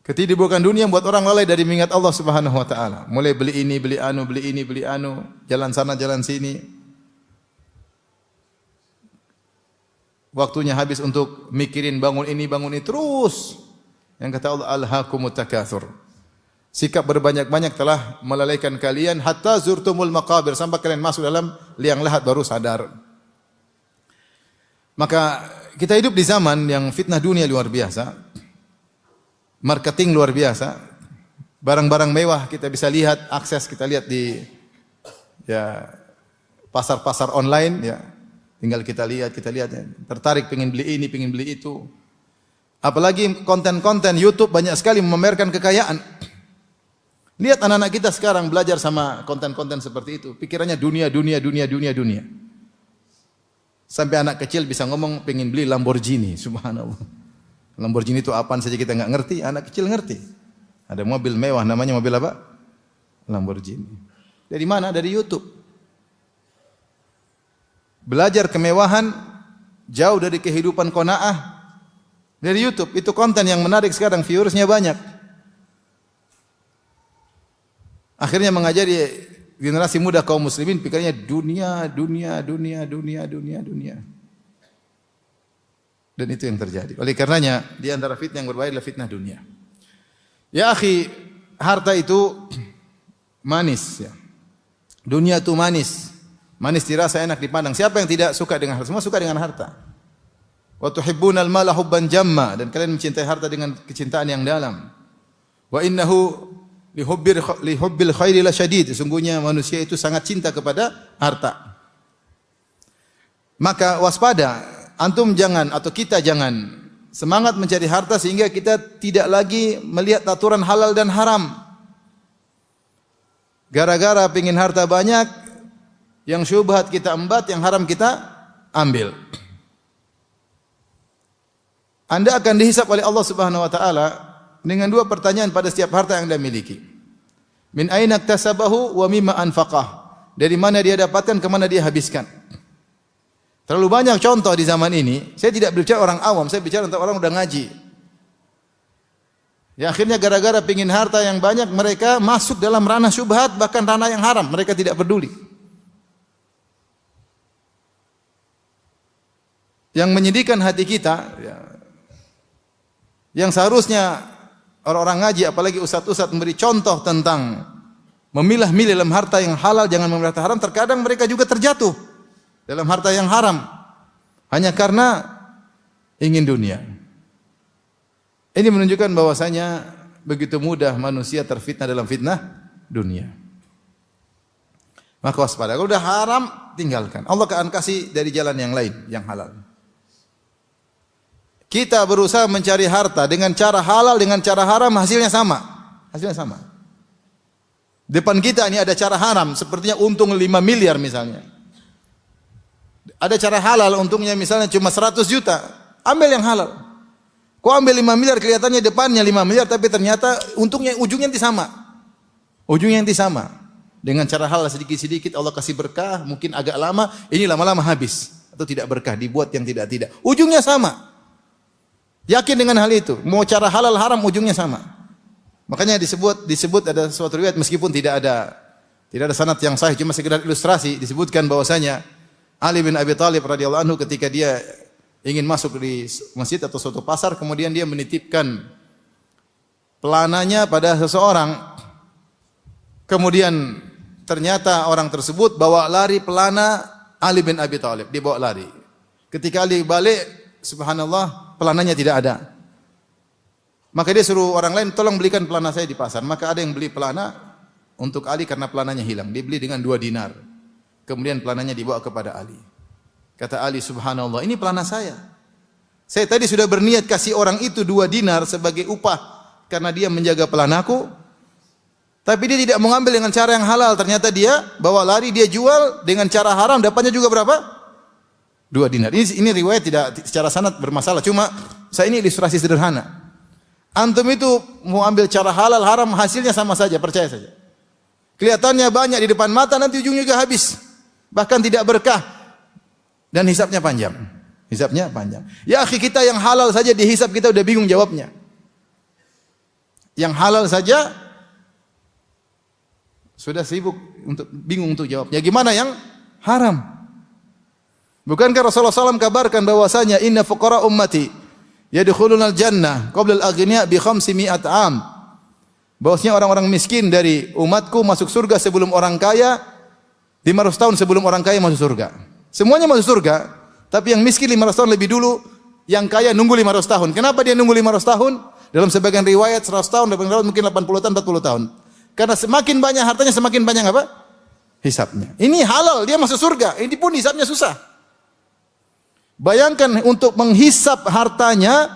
Ketidakbukan dunia membuat orang lalai dari mengingat Allah Subhanahu wa taala. Mulai beli ini, beli anu, beli ini, beli anu, jalan sana, jalan sini. Waktunya habis untuk mikirin bangun ini terus. Yang kata Allah, alhaakumut takatsur. Sikap berbanyak-banyak telah melalaikan kalian hatta zurtumul maqabir, sampai kalian masuk dalam liang lahat baru sadar. Maka kita hidup di zaman yang fitnah dunia luar biasa. Marketing luar biasa. Barang-barang mewah kita bisa lihat, akses kita lihat di ya pasar-pasar online ya. Tinggal kita lihat, tertarik pengen beli ini, pengen beli itu. Apalagi konten-konten YouTube banyak sekali memamerkan kekayaan. Lihat anak-anak kita sekarang belajar sama konten-konten seperti itu. Pikirannya dunia. Sampai anak kecil bisa ngomong pengen beli Lamborghini, subhanallah. Lamborghini itu apaan saja kita nggak ngerti, anak kecil ngerti. Ada mobil mewah, namanya mobil apa? Lamborghini. Dari mana? Dari YouTube. Belajar kemewahan jauh dari kehidupan qanaah dari YouTube. Itu konten yang menarik sekarang, viewersnya banyak. Akhirnya mengajari generasi muda kaum muslimin pikirnya dunia. Dan itu yang terjadi. Oleh karenanya di antara fitnah yang berbahaya adalah fitnah dunia. Ya akhi, harta itu manis ya. Dunia itu manis. Manis dirasa, enak dipandang. Siapa yang tidak suka dengan harta? Semua suka dengan harta. Wa tuhibbunal mala hubban jamma, dan kalian mencintai harta dengan kecintaan yang dalam. Wa innahu lihubbil khairi lasyadid. Sesungguhnya manusia itu sangat cinta kepada harta. Maka waspada, antum jangan atau kita jangan semangat mencari harta sehingga kita tidak lagi melihat aturan halal dan haram. Gara-gara pengin harta banyak, yang syubhat kita embat, yang haram kita ambil. Anda akan dihisab oleh Allah Subhanahu wa taala dengan dua pertanyaan pada setiap harta yang Anda miliki. Min aina iktasabahu wa mimma anfaqah. Dari mana dia dapatkan, ke mana dia habiskan. Terlalu banyak contoh di zaman ini. Saya tidak berbicara orang awam, saya bicara untuk orang udah ngaji. Ya akhirnya gara-gara pengin harta yang banyak, mereka masuk dalam ranah syubhat, bahkan ranah yang haram, mereka tidak peduli. Yang menyedihkan hati kita, ya, yang seharusnya orang-orang ngaji, apalagi ustadz-ustadz memberi contoh tentang memilah-milih dalam harta yang halal, jangan memilih harta haram, terkadang mereka juga terjatuh dalam harta yang haram hanya karena ingin dunia. Ini menunjukkan bahwasanya begitu mudah manusia terfitnah dalam fitnah dunia. Maka waspada. Kalau sudah haram, tinggalkan. Allah akan kasih dari jalan yang lain, yang halal. Kita berusaha mencari harta dengan cara halal, dengan cara haram, hasilnya sama. Hasilnya sama. Depan kita ini ada cara haram, sepertinya untung 5 miliar misalnya. Ada cara halal, untungnya misalnya cuma 100 juta. Ambil yang halal. Kau ambil 5 miliar, kelihatannya depannya 5 miliar, tapi ternyata untungnya ujungnya nanti sama. Ujungnya nanti sama. Dengan cara halal sedikit-sedikit Allah kasih berkah, mungkin agak lama, ini lama-lama habis. Atau tidak berkah, dibuat yang tidak-tidak. Ujungnya sama. Yakin dengan hal itu. Mau cara halal haram ujungnya sama. Makanya disebut ada suatu riwayat meskipun tidak ada sanad yang sahih, cuma sekedar ilustrasi, disebutkan bahwasanya Ali bin Abi Thalib radhiyallahu anhu ketika dia ingin masuk di masjid atau suatu pasar, kemudian dia menitipkan pelananya pada seseorang. Kemudian ternyata orang tersebut bawa lari pelana Ali bin Abi Thalib, dibawa lari. Ketika Ali balik, subhanallah, pelananya tidak ada. Maka dia suruh orang lain, tolong belikan pelana saya di pasar. Maka ada yang beli pelana untuk Ali karena pelananya hilang. Dibeli dengan 2 dinar. Kemudian pelananya dibawa kepada Ali. Kata Ali, subhanallah, ini pelana saya. Saya tadi sudah berniat kasih orang itu 2 dinar sebagai upah karena dia menjaga pelanaku. Tapi dia tidak mengambil dengan cara yang halal. Ternyata dia bawa lari, dia jual dengan cara haram. Dapatnya juga berapa? 2 dinar. Ini riwayat tidak secara sanad bermasalah. Cuma saya ini ilustrasi sederhana. Antum itu mau ambil cara halal haram, hasilnya sama saja, percaya saja. Kelihatannya banyak di depan mata, nanti ujungnya juga habis. Bahkan tidak berkah. Dan hisabnya panjang. Hisabnya panjang. Ya akhi, kita yang halal saja dihisab kita udah bingung jawabnya. Yang halal saja sudah sibuk bingung untuk jawabnya. Gimana yang haram? Bukankah Rasulullah SAW kabarkan bahwasanya inna fuqara ummati yadkhulunal jannah qabla al-aghniya bi 500 am. Bahwasanya orang-orang miskin dari umatku masuk surga sebelum orang kaya 500 tahun sebelum orang kaya masuk surga. Semuanya masuk surga, tapi yang miskin 500 tahun lebih dulu, yang kaya nunggu 500 tahun. Kenapa dia nunggu 500 tahun? Dalam sebagian riwayat 100 tahun, mungkin 80 tahun, 40 tahun. Karena semakin banyak hartanya, semakin banyak apa? Hisabnya. Ini halal, dia masuk surga. Ini pun hisabnya susah. Bayangkan untuk menghisap hartanya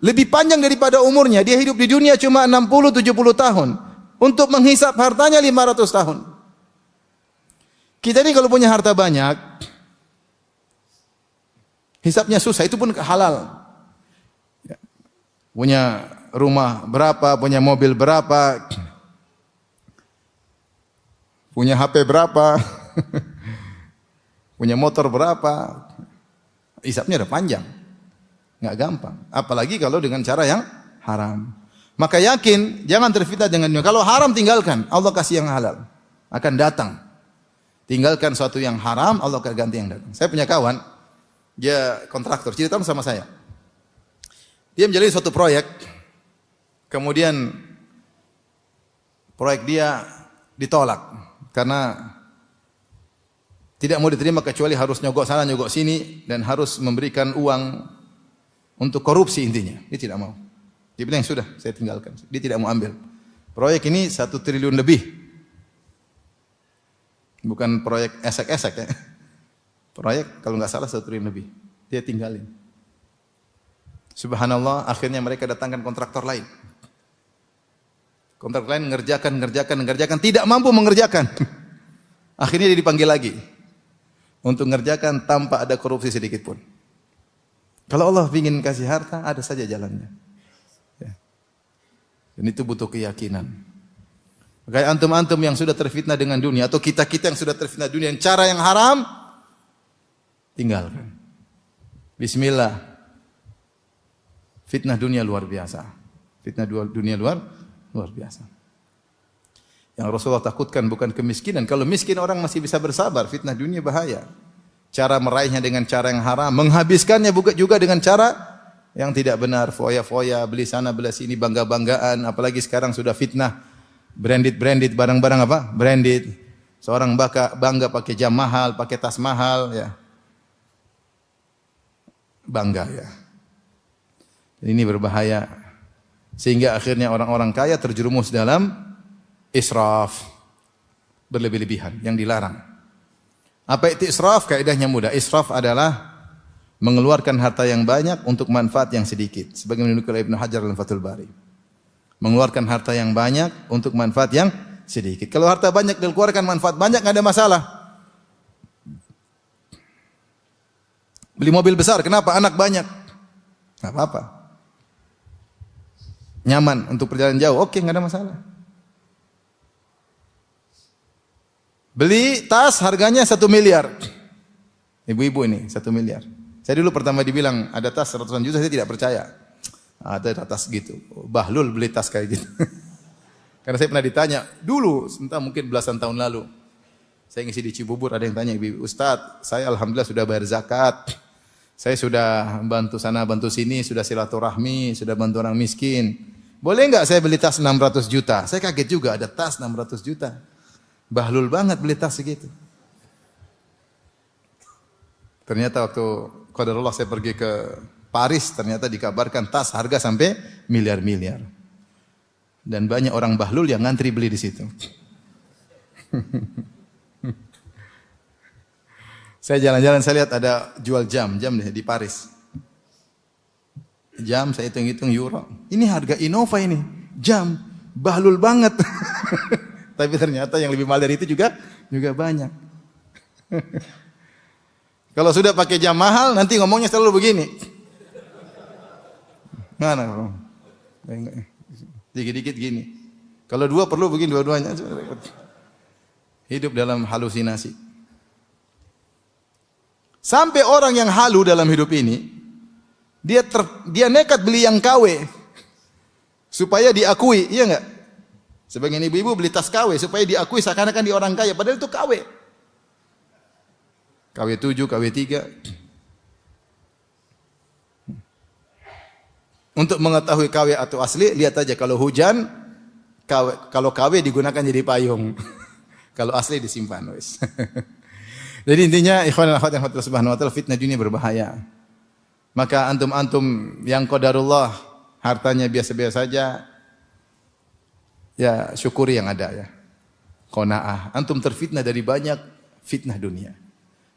lebih panjang daripada umurnya. Dia hidup di dunia cuma 60-70 tahun. Untuk menghisap hartanya 500 tahun. Kita ini kalau punya harta banyak, hisapnya susah, itu pun halal. Punya rumah berapa, punya mobil berapa, punya HP berapa, punya motor berapa, hisapnya udah panjang. Nggak gampang. Apalagi kalau dengan cara yang haram. Maka yakin, jangan terfitnah dengan dunia. Kalau haram tinggalkan, Allah kasih yang halal. Akan datang. Tinggalkan sesuatu yang haram, Allah akan ganti yang datang. Saya punya kawan, dia kontraktor, cerita sama saya. Dia menjalani suatu proyek, kemudian proyek dia ditolak. Karena tidak mau diterima kecuali harus nyogok sana, nyogok sini, dan harus memberikan uang untuk korupsi intinya. Dia tidak mau. Dia bilang sudah, saya tinggalkan. Dia tidak mau ambil. Proyek ini 1 triliun lebih. Bukan proyek esek-esek ya. Proyek kalau nggak salah 1 triliun lebih. Dia tinggalin. Subhanallah, akhirnya mereka datangkan kontraktor lain. Kontraktor lain mengerjakan, tidak mampu mengerjakan. Akhirnya dia dipanggil lagi untuk mengerjakan tanpa ada korupsi sedikit pun. Kalau Allah ingin kasih harta, ada saja jalannya. Ya. Dan itu butuh keyakinan. Makanya antum-antum yang sudah terfitnah dengan dunia, atau kita-kita yang sudah terfitnah dunia, yang cara yang haram, tinggalkan. Bismillah. Fitnah dunia luar biasa. Fitnah dunia luar biasa. Yang Rasulullah takutkan bukan kemiskinan. Kalau miskin orang masih bisa bersabar, fitnah dunia bahaya. Cara meraihnya dengan cara yang haram, menghabiskannya juga dengan cara yang tidak benar, foya-foya, beli sana beli sini, bangga-banggaan, apalagi sekarang sudah fitnah branded barang-barang apa? Branded. Seorang bangga pakai jam mahal, pakai tas mahal ya. Bangga ya. Ini berbahaya sehingga akhirnya orang-orang kaya terjerumus dalam israf, berlebih-lebihan yang dilarang. Apa itu israf? Kaidahnya mudah. Israf adalah mengeluarkan harta yang banyak untuk manfaat yang sedikit. Sebagaimana dinukil Ibnu Hajar dalam Fathul Bari. Mengeluarkan harta yang banyak untuk manfaat yang sedikit. Kalau harta banyak dikeluarkan manfaat banyak enggak ada masalah. Beli mobil besar, kenapa? Anak banyak. Enggak apa-apa. Nyaman untuk perjalanan jauh, oke, enggak ada masalah. Beli tas harganya 1 miliar. Ibu-ibu ini 1 miliar. Saya dulu pertama dibilang ada tas ratusan juta, saya tidak percaya. Ada tas gitu. Bahlul beli tas kayak gitu. Karena saya pernah ditanya dulu, entah mungkin belasan tahun lalu. Saya ngisi di Cibubur, ada yang tanya, "Ibu Ustaz, saya alhamdulillah sudah bayar zakat. Saya sudah bantu sana, bantu sini, sudah silaturahmi, sudah bantu orang miskin. Boleh enggak saya beli tas 600 juta?" Saya kaget juga ada tas 600 juta. Bahlul banget beli tas segitu. Ternyata waktu qadarullah saya pergi ke Paris, ternyata dikabarkan tas harga sampai miliar-miliar. Dan banyak orang bahlul yang ngantri beli di situ. Saya jalan-jalan, saya lihat ada jual jam di Paris. Jam saya hitung-hitung euro. Ini harga Innova ini, jam bahlul banget. Tapi ternyata yang lebih mahal dari itu juga banyak. Kalau sudah pakai jam mahal, nanti ngomongnya selalu begini. Mana? Dikit-dikit gini. Kalau dua perlu begini dua-duanya. Hidup dalam halusinasi. Sampai orang yang halu dalam hidup ini, dia nekat beli yang KW supaya diakui, iya enggak? Sebagian ibu-ibu beli tas KW supaya diakui seakan-akan dia orang kaya, padahal itu KW. KW 7, KW 3. Untuk mengetahui KW atau asli, lihat aja kalau hujan, kalau KW digunakan jadi payung. Kalau asli disimpan, wis. Jadi intinya ikhwan dan akhwat yang Allah Subhanahu wa taala, fitnah dunia berbahaya. Maka antum-antum yang qadarullah hartanya biasa-biasa saja, ya syukuri yang ada ya. Qanaah. Antum terfitnah dari banyak fitnah dunia.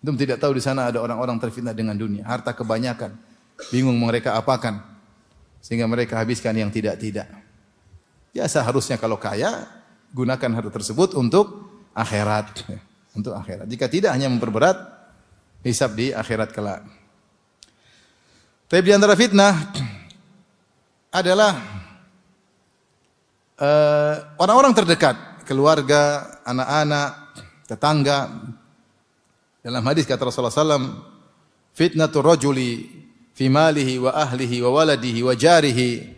Antum tidak tahu di sana ada orang-orang terfitnah dengan dunia, harta kebanyakan. Bingung mereka apakan. Sehingga mereka habiskan yang tidak-tidak. Ya seharusnya kalau kaya, gunakan harta tersebut untuk akhirat. Untuk akhirat. Jika tidak hanya memperberat hisab di akhirat kelak. Tapi di antara fitnah adalah orang-orang terdekat, keluarga, anak-anak, tetangga. Dalam hadis kata Rasulullah SAW, fitnatul rajuli fi malihi wa ahlihi wa waladihi wa jarihi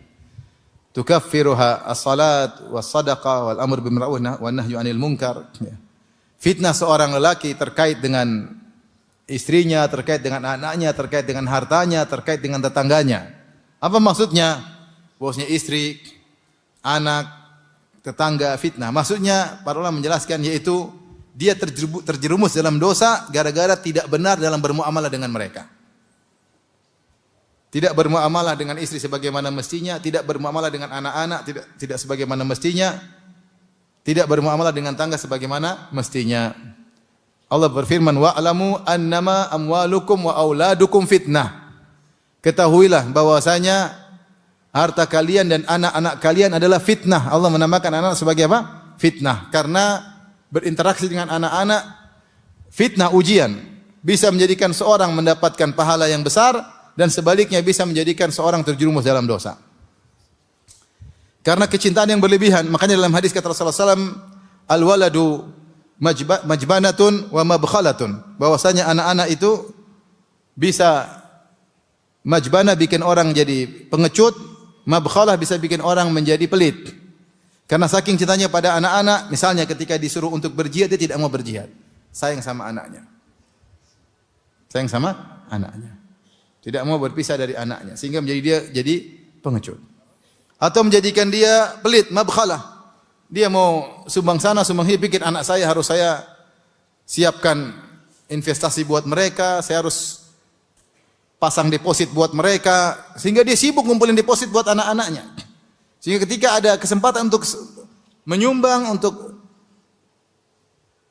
tukaffiruha as-salat was sadaqah wal amr bil ma'ruf wan nahyu 'anil munkar. Fitnah seorang lelaki terkait dengan istrinya, terkait dengan anaknya, terkait dengan hartanya, terkait dengan tetangganya. Apa maksudnya? Bosnya istri, anak, tetangga fitnah. Maksudnya para ulama menjelaskan yaitu dia terjerumus dalam dosa gara-gara tidak benar dalam bermuamalah dengan mereka. Tidak bermuamalah dengan istri sebagaimana mestinya, tidak bermuamalah dengan anak-anak tidak sebagaimana mestinya, tidak bermuamalah dengan tangga sebagaimana mestinya. Allah berfirman, wa'lamu annama amwalukum wa auladukum fitnah. Ketahuilah bahwasanya harta kalian dan anak-anak kalian adalah fitnah. Allah menamakan anak sebagai apa? Fitnah. Karena berinteraksi dengan anak-anak, fitnah ujian. Bisa menjadikan seorang mendapatkan pahala yang besar dan sebaliknya bisa menjadikan seorang terjerumus dalam dosa. Karena kecintaan yang berlebihan, makanya dalam hadis kata Rasulullah SAW, al-waladu majbanatun wa mabkhalatun. Bahwasanya anak-anak itu bisa majbana bikin orang jadi pengecut, mabkhalah bisa bikin orang menjadi pelit. Karena saking cintanya pada anak-anak, misalnya ketika disuruh untuk berjihad, dia tidak mau berjihad. Sayang sama anaknya. Sayang sama anaknya. Tidak mau berpisah dari anaknya. Sehingga menjadi dia jadi pengecut. Atau menjadikan dia pelit, mabkhalah. Dia mau sumbang sana, sumbang sini, pikir anak saya harus saya siapkan investasi buat mereka, saya harus pasang deposit buat mereka. Sehingga dia sibuk ngumpulin deposit buat anak-anaknya. Sehingga ketika ada kesempatan untuk menyumbang, untuk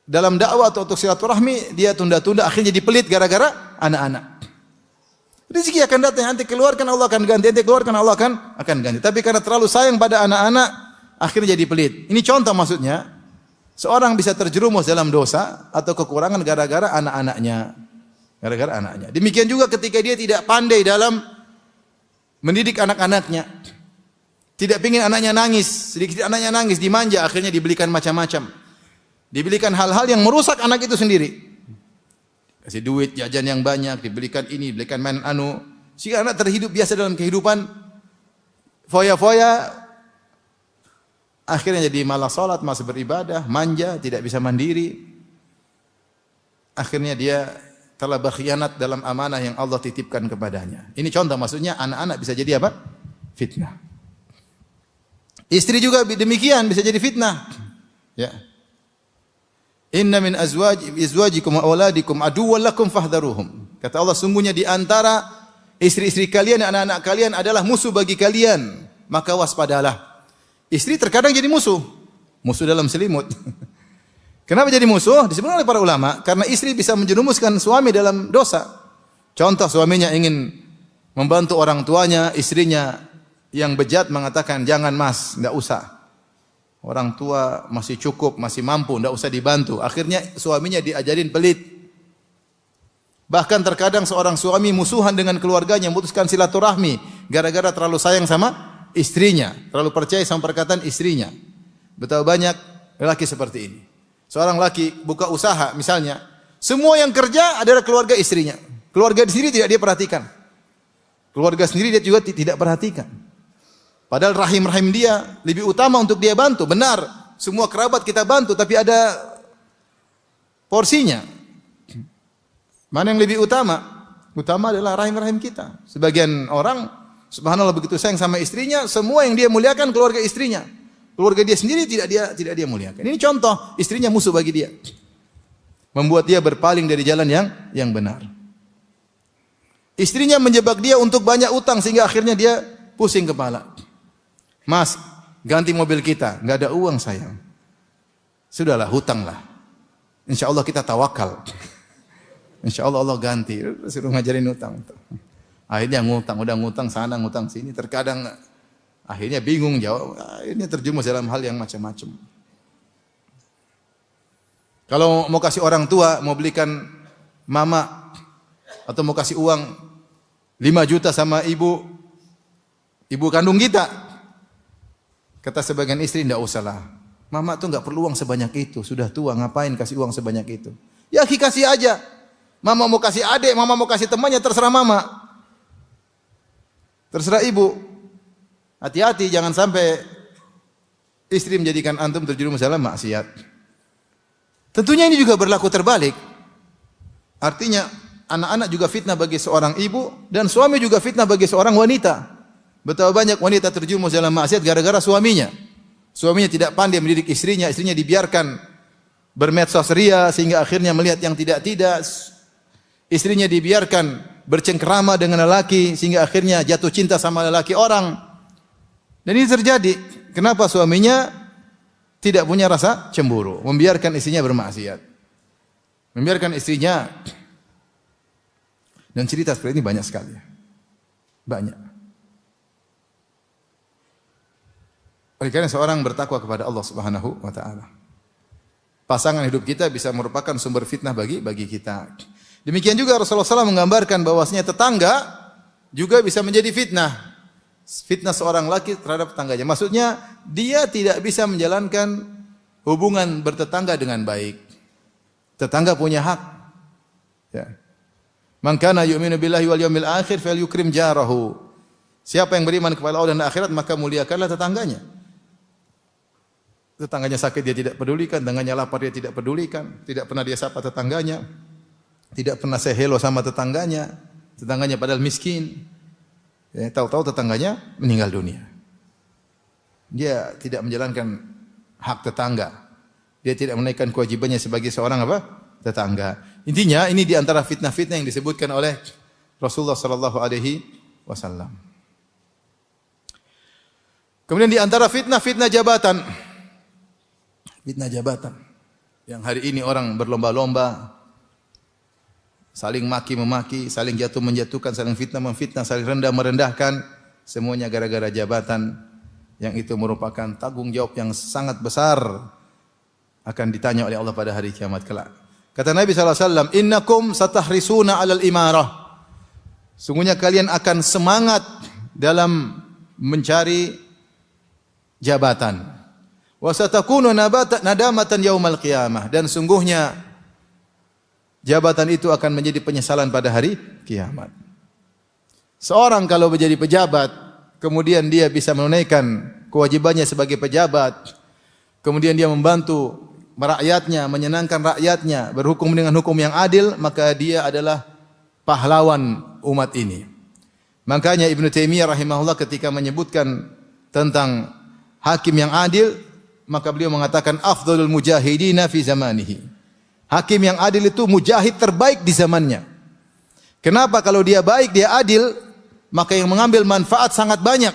dalam dakwah atau untuk silaturahmi, dia tunda-tunda, akhirnya jadi pelit gara-gara anak-anak. Rezeki akan datang, nanti keluarkan Allah akan ganti, nanti keluarkan Allah akan ganti. Tapi karena terlalu sayang pada anak-anak, akhirnya jadi pelit. Ini contoh maksudnya, seorang bisa terjerumus dalam dosa atau kekurangan gara-gara anak-anaknya. Gara-gara anaknya. Demikian juga ketika dia tidak pandai dalam mendidik anak-anaknya. Tidak ingin anaknya nangis, sedikit anaknya nangis, dimanja, akhirnya dibelikan macam-macam. Dibelikan hal-hal yang merusak anak itu sendiri. Kasih duit, jajan yang banyak, dibelikan ini, dibelikan main anu. Sehingga anak terhidup biasa dalam kehidupan, foya-foya, akhirnya jadi malas salat, malas beribadah, manja, tidak bisa mandiri. Akhirnya dia telah berkhianat dalam amanah yang Allah titipkan kepadanya. Ini contoh, maksudnya anak-anak bisa jadi apa? Fitnah. Istri juga demikian, bisa jadi fitnah. Ya. Inna min azwajikum wa auladikum aduwwan lakum fahdharuhum. Kata Allah, sungguhnya di antara istri-istri kalian dan anak-anak kalian adalah musuh bagi kalian, maka waspadalah. Istri terkadang jadi musuh. Musuh dalam selimut. Kenapa jadi musuh? Disebutkan oleh para ulama, karena istri bisa menjerumuskan suami dalam dosa. Contoh, suaminya ingin membantu orang tuanya, istrinya yang bejat mengatakan, jangan mas, tidak usah. Orang tua masih cukup, masih mampu, tidak usah dibantu. Akhirnya suaminya diajarin pelit. Bahkan terkadang seorang suami musuhan dengan keluarganya, memutuskan silaturahmi, gara-gara terlalu sayang sama istrinya, terlalu percaya sama perkataan istrinya. Betapa banyak lelaki seperti ini. Seorang laki buka usaha misalnya, semua yang kerja adalah keluarga istrinya. Keluarga di sini tidak dia perhatikan. Keluarga sendiri dia juga tidak perhatikan. Padahal rahim-rahim dia lebih utama untuk dia bantu. Benar, semua kerabat kita bantu, tapi ada porsinya. Mana yang lebih utama? Utama adalah rahim-rahim kita. Sebagian orang, subhanallah, begitu sayang sama istrinya, semua yang dia muliakan keluarga istrinya. Keluarga dia sendiri tidak dia muliakan. Ini contoh, istrinya musuh bagi dia. Membuat dia berpaling dari jalan yang benar. Istrinya menjebak dia untuk banyak utang sehingga akhirnya dia pusing kepala. Mas, ganti mobil kita. Enggak ada uang sayang. Sudahlah, hutanglah. Insya Allah kita tawakal. Insya Allah Allah ganti. Suruh ngajarin utang. Akhirnya ngutang, udah ngutang sana, ngutang sini. Terkadang akhirnya bingung jawab. Akhirnya terjerumus dalam hal yang macam-macam. Kalau mau kasih orang tua, mau belikan mama, atau mau kasih uang 5 juta sama ibu kandung kita. Kata sebagian istri, enggak usahlah. Mama tuh enggak perlu uang sebanyak itu. Sudah tua, ngapain kasih uang sebanyak itu? Ya kasih aja. Mama mau kasih adik, mama mau kasih temannya, terserah mama. Terserah ibu. Hati-hati, jangan sampai istri menjadikan antum terjerumus dalam maksiat. Tentunya ini juga berlaku terbalik. Artinya, anak-anak juga fitnah bagi seorang ibu, dan suami juga fitnah bagi seorang wanita. Betapa banyak wanita terjerumus dalam maksiat gara-gara suaminya. Suaminya tidak pandai mendidik istrinya, istrinya dibiarkan bermedsos ria sehingga akhirnya melihat yang tidak-tidak. Istrinya dibiarkan bercengkerama dengan lelaki sehingga akhirnya jatuh cinta sama lelaki orang. Dan ini terjadi. Kenapa suaminya tidak punya rasa cemburu, membiarkan istrinya bermaksiat. Membiarkan istrinya. Dan cerita seperti ini banyak sekali. Banyak. Oleh karena seorang bertakwa kepada Allah Subhanahu wa taala. Pasangan hidup kita bisa merupakan sumber fitnah bagi kita. Demikian juga Rasulullah SAW menggambarkan bahwasanya tetangga juga bisa menjadi fitnah. Fitnah seorang laki terhadap tetangganya. Maksudnya dia tidak bisa menjalankan hubungan bertetangga dengan baik. Tetangga punya hak. Ya. Man kana yu'minu billahi wal yawmil akhir falyukrim jarahu. Siapa yang beriman kepada Allah dan akhirat maka muliakanlah tetangganya. Tetangganya sakit dia tidak pedulikan, tetangganya lapar dia tidak pedulikan, tidak pernah dia sapa tetangganya, tidak pernah say hello sama tetangganya padahal miskin. Ya, tahu-tahu tetangganya meninggal dunia. Dia tidak menjalankan hak tetangga. Dia tidak menaikkan kewajibannya sebagai seorang apa? Tetangga. Intinya ini di antara fitnah-fitnah yang disebutkan oleh Rasulullah sallallahu alaihi wasallam. Kemudian di antara fitnah jabatan. Fitnah jabatan. Yang hari ini orang berlomba-lomba saling maki-memaki, saling jatuh menjatuhkan, saling fitnah memfitnah, saling rendah merendahkan, semuanya gara-gara jabatan yang itu merupakan tanggung jawab yang sangat besar akan ditanya oleh Allah pada hari kiamat kelak. Kata Nabi SAW, innakum satahrisuna alal imarah. Sungguhnya kalian akan semangat dalam mencari jabatan. Wa satakunu nadamatan yaumal qiyamah. Dan sungguhnya jabatan itu akan menjadi penyesalan pada hari kiamat. Seorang kalau menjadi pejabat, kemudian dia bisa menunaikan kewajibannya sebagai pejabat, kemudian dia membantu merakyatnya, menyenangkan rakyatnya, berhukum dengan hukum yang adil, maka dia adalah pahlawan umat ini. Makanya Ibnu Taimiyah rahimahullah ketika menyebutkan tentang hakim yang adil, maka beliau mengatakan afdhalul mujahidina fi zamanihi. Hakim yang adil itu mujahid terbaik di zamannya. Kenapa? Kalau dia baik, dia adil, maka yang mengambil manfaat sangat banyak.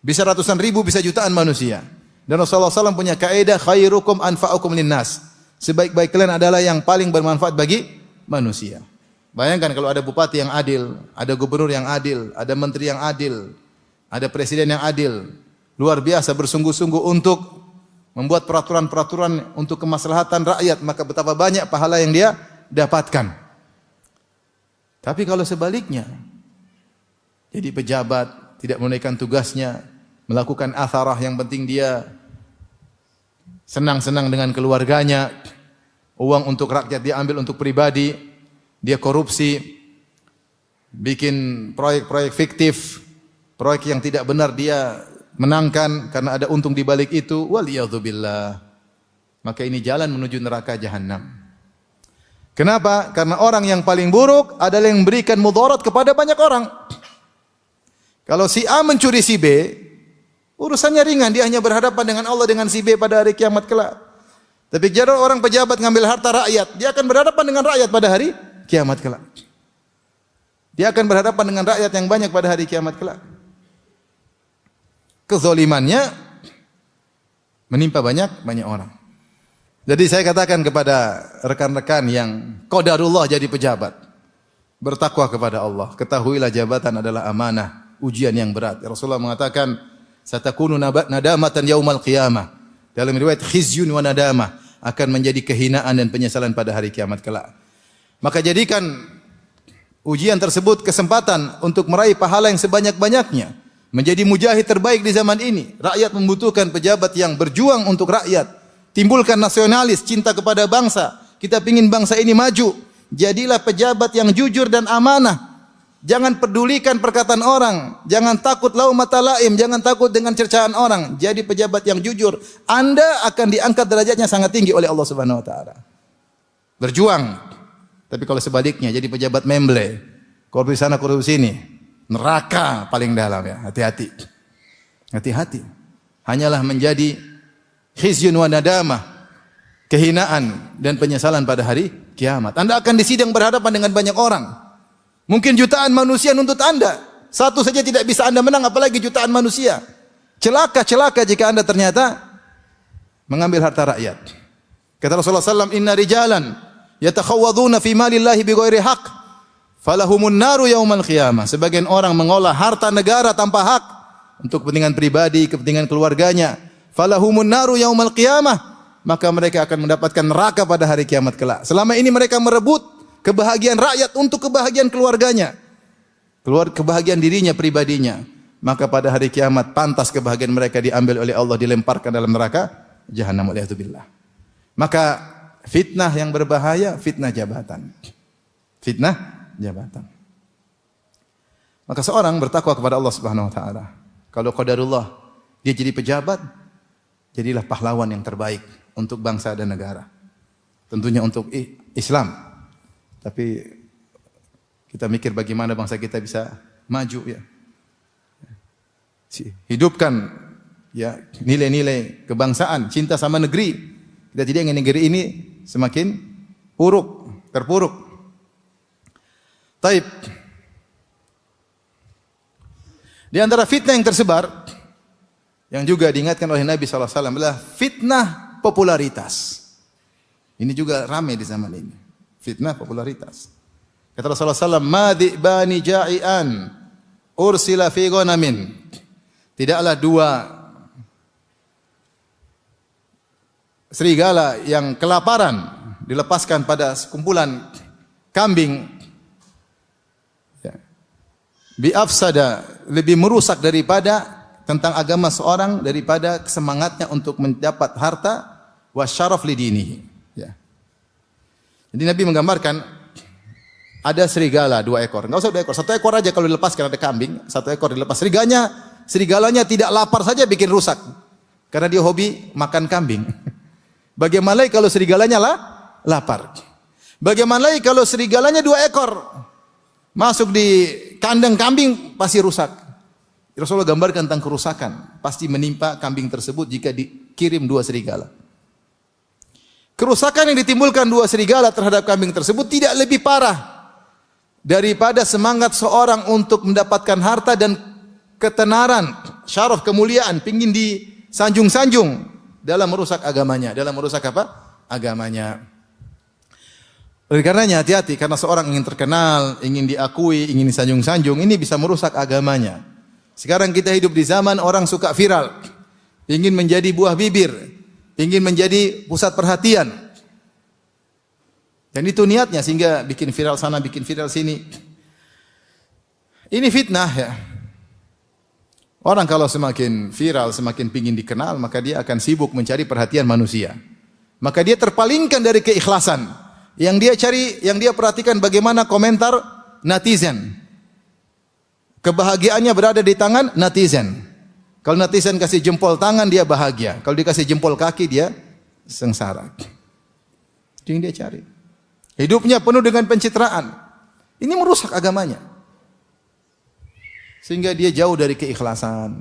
Bisa ratusan ribu, bisa jutaan manusia. Dan Rasulullah SAW punya kaidah khairukum anfa'ukum linnas. Sebaik-baik kalian adalah yang paling bermanfaat bagi manusia. Bayangkan kalau ada bupati yang adil, ada gubernur yang adil, ada menteri yang adil, ada presiden yang adil. Luar biasa bersungguh-sungguh untuk membuat peraturan-peraturan untuk kemaslahatan rakyat, maka betapa banyak pahala yang dia dapatkan. Tapi kalau sebaliknya, jadi pejabat, tidak menunaikan tugasnya, melakukan atharah, yang penting dia senang-senang dengan keluarganya, uang untuk rakyat dia ambil untuk pribadi, dia korupsi, bikin proyek-proyek fiktif, proyek yang tidak benar dia menangkan karena ada untung di balik itu, waliyadzubillah. Maka ini jalan menuju neraka jahanam. Kenapa? Karena orang yang paling buruk adalah yang memberikan mudarat kepada banyak orang. Kalau si A mencuri si B, urusannya ringan, dia hanya berhadapan dengan Allah dengan si B pada hari kiamat kelak. Tapi jika orang pejabat ngambil harta rakyat, dia akan berhadapan dengan rakyat pada hari kiamat kelak. Dia akan berhadapan dengan rakyat yang banyak pada hari kiamat kelak. Kezalimannya menimpa banyak orang. Jadi saya katakan kepada rekan-rekan yang qadarullah jadi pejabat, bertakwa kepada Allah. Ketahuilah jabatan adalah amanah, ujian yang berat. Rasulullah mengatakan, satakunu nadamatan yaumal qiyamah. Dalam riwayat khizyun wa nadamah, akan menjadi kehinaan dan penyesalan pada hari kiamat kelak. Maka jadikan ujian tersebut kesempatan untuk meraih pahala yang sebanyak-banyaknya. Menjadi mujahid terbaik di zaman ini. Rakyat membutuhkan pejabat yang berjuang untuk rakyat. Timbulkan nasionalis, cinta kepada bangsa. Kita ingin bangsa ini maju. Jadilah pejabat yang jujur dan amanah. Jangan pedulikan perkataan orang. Jangan takut laumata laim. Jangan takut dengan cercaan orang. Jadi pejabat yang jujur. Anda akan diangkat derajatnya sangat tinggi oleh Allah Subhanahu Wa Taala. Berjuang. Tapi kalau sebaliknya jadi pejabat memble, korupsi sana korupsi sini, neraka paling dalam ya. Hati-hati. Hati-hati. Hanyalah menjadi khizyun wa nadamah, kehinaan dan penyesalan pada hari kiamat. Anda akan disidang berhadapan dengan banyak orang. Mungkin jutaan manusia nuntut Anda. Satu saja tidak bisa Anda menang, apalagi jutaan manusia. Celaka jika Anda ternyata mengambil harta rakyat. Kata Rasulullah SAW, inna rijalan yatakhawaduna fi malillahi bighairi haq, falahumun naru yaumal qiyamah. Sebagian orang mengolah harta negara tanpa hak untuk kepentingan pribadi, kepentingan keluarganya. Falahumun naru yaumal qiyamah, maka mereka akan mendapatkan neraka pada hari kiamat kelak. Selama ini mereka merebut kebahagiaan rakyat untuk kebahagiaan keluarganya, kebahagiaan dirinya pribadinya. Maka pada hari kiamat pantas kebahagiaan mereka diambil oleh Allah, dilemparkan dalam neraka jahanam waliyadzubillah. Maka fitnah yang berbahaya, fitnah jabatan. Fitnah jabatan. Maka seorang bertakwa kepada Allah Subhanahu wa taala. Kalau qadarullah dia jadi pejabat, jadilah pahlawan yang terbaik untuk bangsa dan negara. Tentunya untuk Islam. Tapi kita mikir bagaimana bangsa kita bisa maju ya. Hidupkan ya nilai-nilai kebangsaan, cinta sama negeri. Kita tidak ingin negeri ini semakin terpuruk. Taib. Di antara fitnah yang tersebar, yang juga diingatkan oleh Nabi SAW adalah fitnah popularitas. Ini juga ramai di zaman ini. Fitnah popularitas. Kata Rasulullah SAW, ma dhi'bani ja'ian ursila fi ghanamin. Tidaklah dua serigala yang kelaparan dilepaskan pada sekumpulan kambing. Bi afsada, lebih merusak daripada tentang agama seorang, daripada semangatnya untuk mendapat harta wasyaraf lidinihi. Ya. Jadi Nabi menggambarkan ada serigala 2 ekor. Enggak usah 2 ekor, 1 ekor aja kalau dilepaskan, ada kambing, 1 ekor dilepas. Serigalanya tidak lapar saja bikin rusak. Karena dia hobi makan kambing. Bagaimana kalau serigalanya lapar? Bagaimana kalau serigalanya 2 ekor? Masuk di kandang kambing pasti rusak. Rasulullah gambarkan tentang kerusakan pasti menimpa kambing tersebut jika dikirim 2 serigala. Kerusakan yang ditimbulkan 2 serigala terhadap kambing tersebut tidak lebih parah daripada semangat seorang untuk mendapatkan harta dan ketenaran, syaraf, kemuliaan, pingin disanjung-sanjung dalam merusak agamanya. Dalam merusak apa? Agamanya. Oleh karenanya hati-hati, karena seorang ingin terkenal, ingin diakui, ingin disanjung-sanjung, ini bisa merusak agamanya. Sekarang kita hidup di zaman orang suka viral, ingin menjadi buah bibir, ingin menjadi pusat perhatian. Dan itu niatnya sehingga bikin viral sana, bikin viral sini. Ini fitnah ya. Orang kalau semakin viral, semakin pingin dikenal, maka dia akan sibuk mencari perhatian manusia. Maka dia terpalingkan dari keikhlasan. Yang dia cari, yang dia perhatikan bagaimana komentar netizen. Kebahagiaannya berada di tangan netizen. Kalau netizen kasih jempol tangan, dia bahagia. Kalau dikasih jempol kaki, dia sengsara. Itu yang dia cari. Hidupnya penuh dengan pencitraan. Ini merusak agamanya. Sehingga dia jauh dari keikhlasan.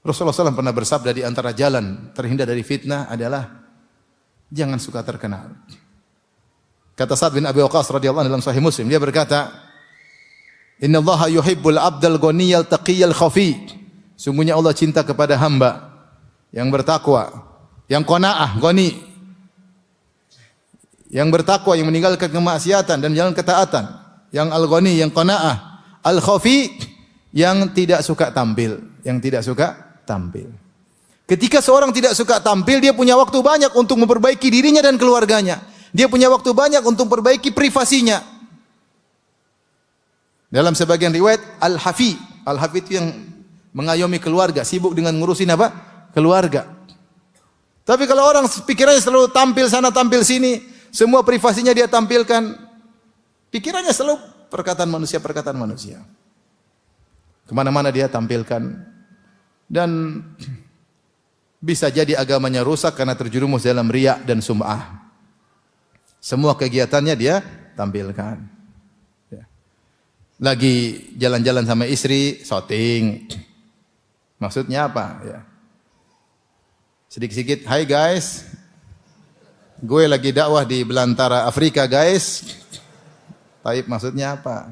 Rasulullah SAW pernah bersabda, di antara jalan terhindar dari fitnah adalah jangan suka terkenal. Kata Sa'ad bin Abi Waqqas radhiyallahu anhu dalam Sahih Muslim, dia berkata, "Innallaha yuhibbul 'abdal ghaniyal taqiyal khafi." Sungguhnya Allah cinta kepada hamba yang bertakwa, Yang qanaah, ghani. Yang bertakwa, yang meninggalkan kemaksiatan dan jalan ketaatan. Yang al-ghani, yang qanaah. Al-khafi, yang tidak suka tampil, Ketika seorang tidak suka tampil, dia punya waktu banyak untuk memperbaiki dirinya dan keluarganya. Dia punya waktu banyak untuk memperbaiki privasinya. Dalam sebagian riwayat, al-hafi. Al-hafi itu yang mengayomi keluarga, sibuk dengan ngurusin apa? Keluarga. Tapi kalau orang pikirannya selalu tampil sana, tampil sini, semua privasinya dia tampilkan, pikirannya selalu perkataan manusia. Kemana-mana dia tampilkan. Dan bisa jadi agamanya rusak karena terjerumus dalam riya dan sum'ah. Semua kegiatannya dia tampilkan. Lagi jalan-jalan sama istri, shooting. Maksudnya apa? Ya. Sedikit-sedikit, hai guys, gue lagi dakwah di belantara Afrika guys. Taib maksudnya apa?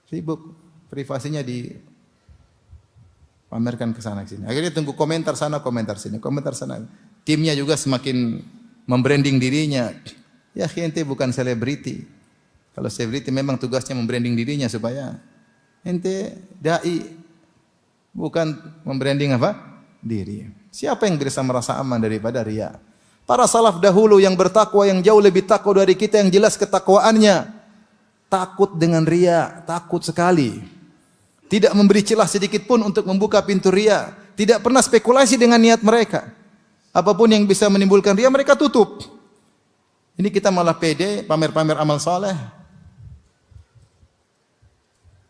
Sibuk, privasinya dipamerkan ke sana ke sini. Akhirnya tunggu komentar sana, komentar sini, komentar sana. Timnya juga semakin membranding dirinya. Ya, ente bukan selebriti. Kalau selebriti memang tugasnya membranding dirinya supaya ente dai, bukan membranding apa? Diri. Siapa yang bisa merasa aman daripada riya? Para salaf dahulu yang bertakwa, yang jauh lebih takwa dari kita, yang jelas ketakwaannya, takut dengan riya, takut sekali. Tidak memberi celah sedikit pun untuk membuka pintu riya. Tidak pernah spekulasi dengan niat mereka. Apapun yang bisa menimbulkan riya mereka tutup. Ini kita malah pede, pamer-pamer amal saleh.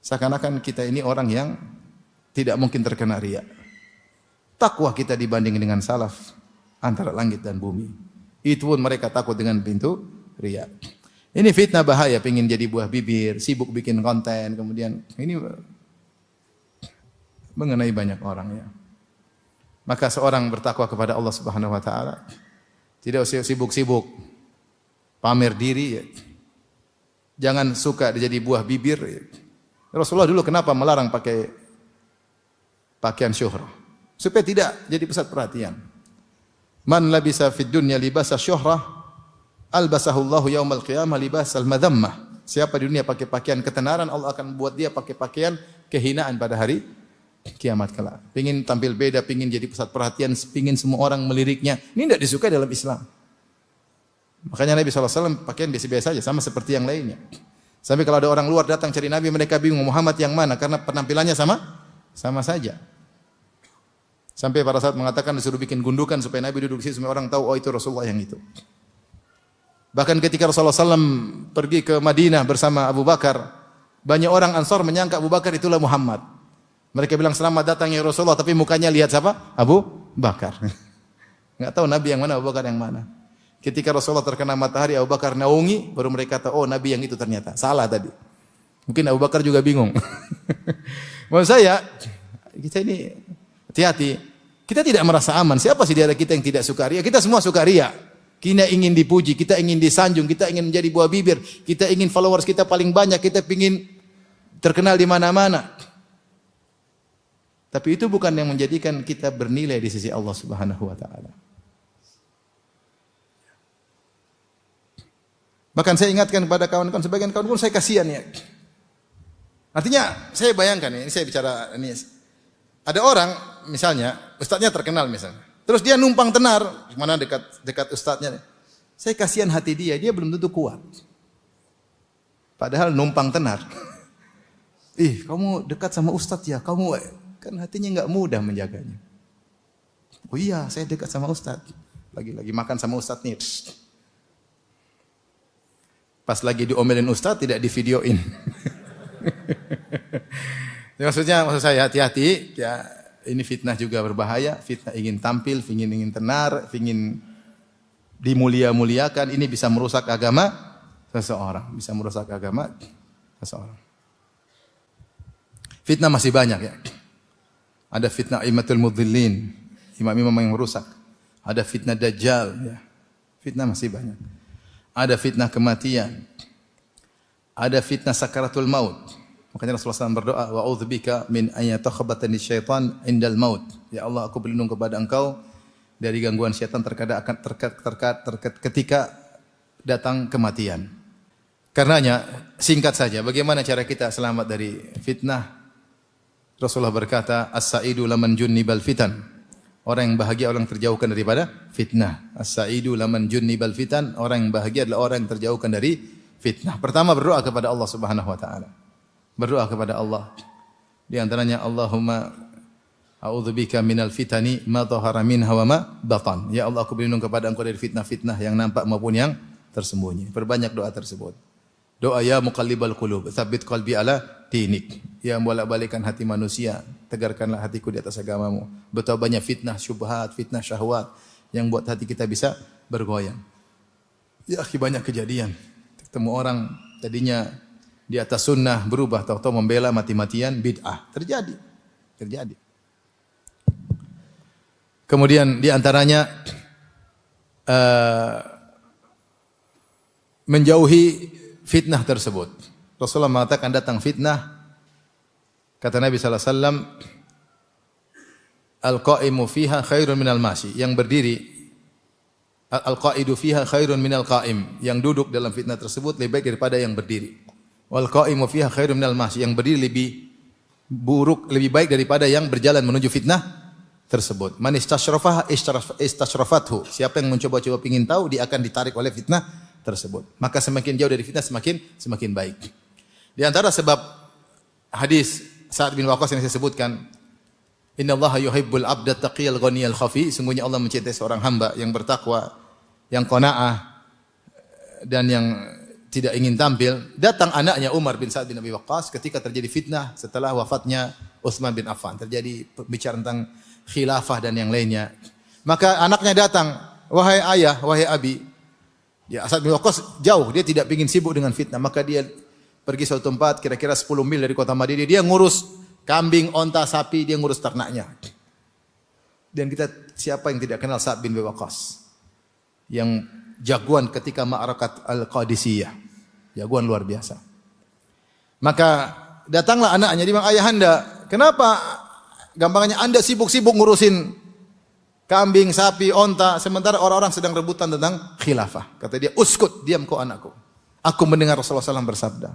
Seakan-akan kita ini orang yang tidak mungkin terkena riya. Takwa kita dibanding dengan salaf antara langit dan bumi. Itu pun mereka takut dengan pintu riya. Ini fitnah bahaya, pengen jadi buah bibir, sibuk bikin konten, kemudian ini mengenai banyak orang ya. Maka seorang bertakwa kepada Allah Subhanahu wa taala tidak usah sibuk-sibuk pamer diri ya. Jangan suka jadi buah bibir ya. Rasulullah dulu kenapa melarang pakai pakaian syuhrah? Supaya tidak jadi pusat perhatian. Man labisa fid dunya libasa syuhrah albasahu Allahu yaumal qiyamah libasal madhammah. Siapa di dunia pakai pakaian ketenaran, Allah akan buat dia pakai pakaian kehinaan pada hari kiamat kelak. Pengin tampil beda, pengin jadi pusat perhatian, pengin semua orang meliriknya. Ini tidak disukai dalam Islam. Makanya Nabi SAW pakaian biasa-biasa saja, sama seperti yang lainnya. Sampai kalau ada orang luar datang cari Nabi, mereka bingung Muhammad yang mana, karena penampilannya sama saja. Sampai para sahabat mengatakan disuruh bikin gundukan supaya Nabi duduk di situ, supaya orang tahu, oh itu Rasulullah yang itu. Bahkan ketika Rasulullah SAW pergi ke Madinah bersama Abu Bakar, banyak orang Ansar menyangka Abu Bakar itulah Muhammad. Mereka bilang selamat datang ya Rasulullah, tapi mukanya lihat siapa? Abu Bakar. Enggak tahu Nabi yang mana, Abu Bakar yang mana. Ketika Rasulullah terkena matahari, Abu Bakar naungi, baru mereka tahu, oh Nabi yang itu ternyata. Salah tadi. Mungkin Abu Bakar juga bingung. Maksud saya, kita ini hati-hati. Kita tidak merasa aman. Siapa sih di antara kita yang tidak suka riya? Kita semua suka riya. Kita ingin dipuji, kita ingin disanjung, kita ingin menjadi buah bibir, kita ingin followers kita paling banyak, kita ingin terkenal di mana-mana. Tapi itu bukan yang menjadikan kita bernilai di sisi Allah Subhanahu wa taala. Bahkan saya ingatkan kepada kawan-kawan, sebagian kawan-kawan saya kasihan ya. Artinya saya bayangkan ini saya bicara ini. Ada orang misalnya ustadznya terkenal misalnya. Terus dia numpang tenar, mana dekat ustadznya. Saya kasihan hati dia, dia belum tentu kuat. Padahal numpang tenar. Ih, kamu dekat sama ustadz ya, kamu kan hatinya enggak mudah menjaganya. Oh iya, saya dekat sama ustadz. Lagi makan sama ustadz nih. Pas lagi diomelin ustadz tidak divideoin. Ya, maksud saya hati-hati ya. Ini fitnah juga berbahaya, fitnah ingin tampil, ingin tenar, ingin dimulia-muliakan, ini bisa merusak agama seseorang, Fitnah masih banyak ya. Ada fitnah imatul mudhillin, imam-imam yang merusak. Ada fitnah dajjal ya. Fitnah masih banyak. Ada fitnah kematian. Ada fitnah sakaratul maut. Makanya Rasulullah SAW berdoa, wa'udzubika min an yatakhabbatani syaitan indal maut. Ya Allah, aku berlindung kepada Engkau dari gangguan syaitan terkadang akan ketika datang kematian. Karenanya singkat saja, bagaimana cara kita selamat dari fitnah? Rasulullah berkata, as-sa'idu laman junnibal fitan. Orang yang bahagia orang yang terjauhkan daripada fitnah. As-sa'idu laman junnibal fitan. Orang yang bahagia adalah orang yang terjauhkan dari fitnah. Pertama berdoa kepada Allah Subhanahu wa taala. Berdoa kepada Allah. Di antaranya Allahumma a'udzubika minal fitani ma dhahara minha wa ma batan. Ya Allah, aku berlindung kepada Engkau dari fitnah-fitnah yang nampak maupun yang tersembunyi. Perbanyak doa tersebut. Doa ya muqallibal qulub, tsabbit qalbi ala dinik. Ya bolak-balikan hati manusia, tegarkanlah hatiku di atas agamamu. Betapa banyak fitnah syubhat, fitnah syahwat yang buat hati kita bisa bergoyang. Ya akhi, banyak kejadian. Ketemu orang tadinya di atas sunnah berubah, tahu-tahu membela mati-matian bid'ah. Terjadi. Kemudian di antaranya menjauhi fitnah tersebut. Rasulullah mengatakan datang fitnah, kata Nabi sallallahu alaihi wasallam, al-qa'imu fiha khairun minal mashi, yang berdiri, al-qa'idu fiha khairun minal qa'im, yang duduk dalam fitnah tersebut lebih baik daripada yang berdiri. Wal qa'imu fiha khairun minal mashi, yang berdiri lebih baik daripada yang berjalan menuju fitnah tersebut. Man istashrafaha istashrafathu, siapa yang mencoba-coba ingin tahu, dia akan ditarik oleh fitnah tersebut. Maka semakin jauh dari fitnah semakin baik. Di antara sebab hadis Sa'ad bin Waqqas yang saya sebutkan, innallaha yuhibbul 'abda taqiyal ghaniyal khafi, sungguhnya Allah mencintai seorang hamba yang bertakwa, yang qanaah dan yang tidak ingin tampil. Datang anaknya Umar bin Sa'ad bin Abi Waqqas ketika terjadi fitnah setelah wafatnya Utsman bin Affan, terjadi pembicaraan tentang khilafah dan yang lainnya. Maka anaknya datang, wahai ayah, wahai abi. Ya, Sa'ad bin Waqqas jauh, dia tidak ingin sibuk dengan fitnah, maka dia pergi suatu tempat kira-kira 10 mil dari kota Madinah, dia ngurus kambing, onta, sapi, dia ngurus ternaknya. Dan kita, siapa yang tidak kenal Sa'ad bin Waqqas? Yang jagoan ketika Ma'arakat Al-Qadisiyah. Jagoan luar biasa. Maka datanglah anaknya, dia bilang, ayahanda, kenapa gampangnya Anda sibuk-sibuk ngurusin kambing, sapi, onta, sementara orang-orang sedang rebutan tentang khilafah. Kata dia, uskut, diam kau anakku. Aku mendengar Rasulullah SAW bersabda,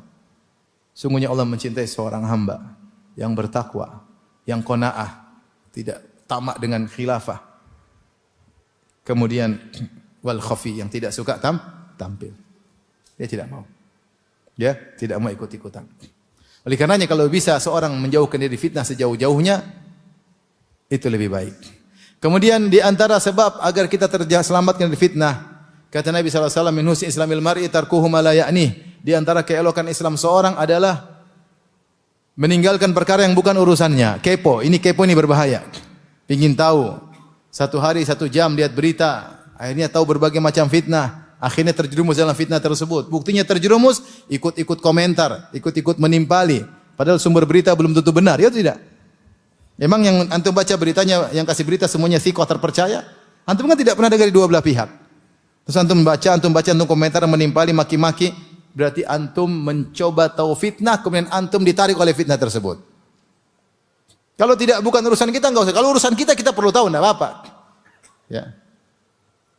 sungguhnya Allah mencintai seorang hamba yang bertakwa, yang qanaah, tidak tamak dengan khilafah. Kemudian wal khafi, yang tidak suka tampil. Dia tidak mau. Dia tidak mau ikut-ikutan. Oleh karenanya kalau bisa seorang menjauhkan diri fitnah sejauh-jauhnya, itu lebih baik. Kemudian di antara sebab agar kita terselamatkan dari fitnah, kata Nabi sallallahu alaihi wasallam, min husni islamil mar'i tarkuhu ma la ya'ni. Di antara keelokan Islam seorang adalah meninggalkan perkara yang bukan urusannya. Kepo ini berbahaya. Ingin tahu, satu hari satu jam lihat berita, akhirnya tahu berbagai macam fitnah, akhirnya terjerumus dalam fitnah tersebut. Buktinya terjerumus, ikut-ikut komentar, ikut-ikut menimpali, padahal sumber berita belum tentu benar, ya tidak? Memang yang antum baca beritanya, yang kasih berita semuanya thiqah terpercaya? Antum kan tidak pernah dengar dari dua belah pihak. Terus antum baca, antum komentar menimpali, maki-maki, berarti antum mencoba tahu fitnah, kemudian antum ditarik oleh fitnah tersebut. Kalau tidak bukan urusan kita enggak usah. Kalau urusan kita perlu tahu, enggak apa-apa. Ya.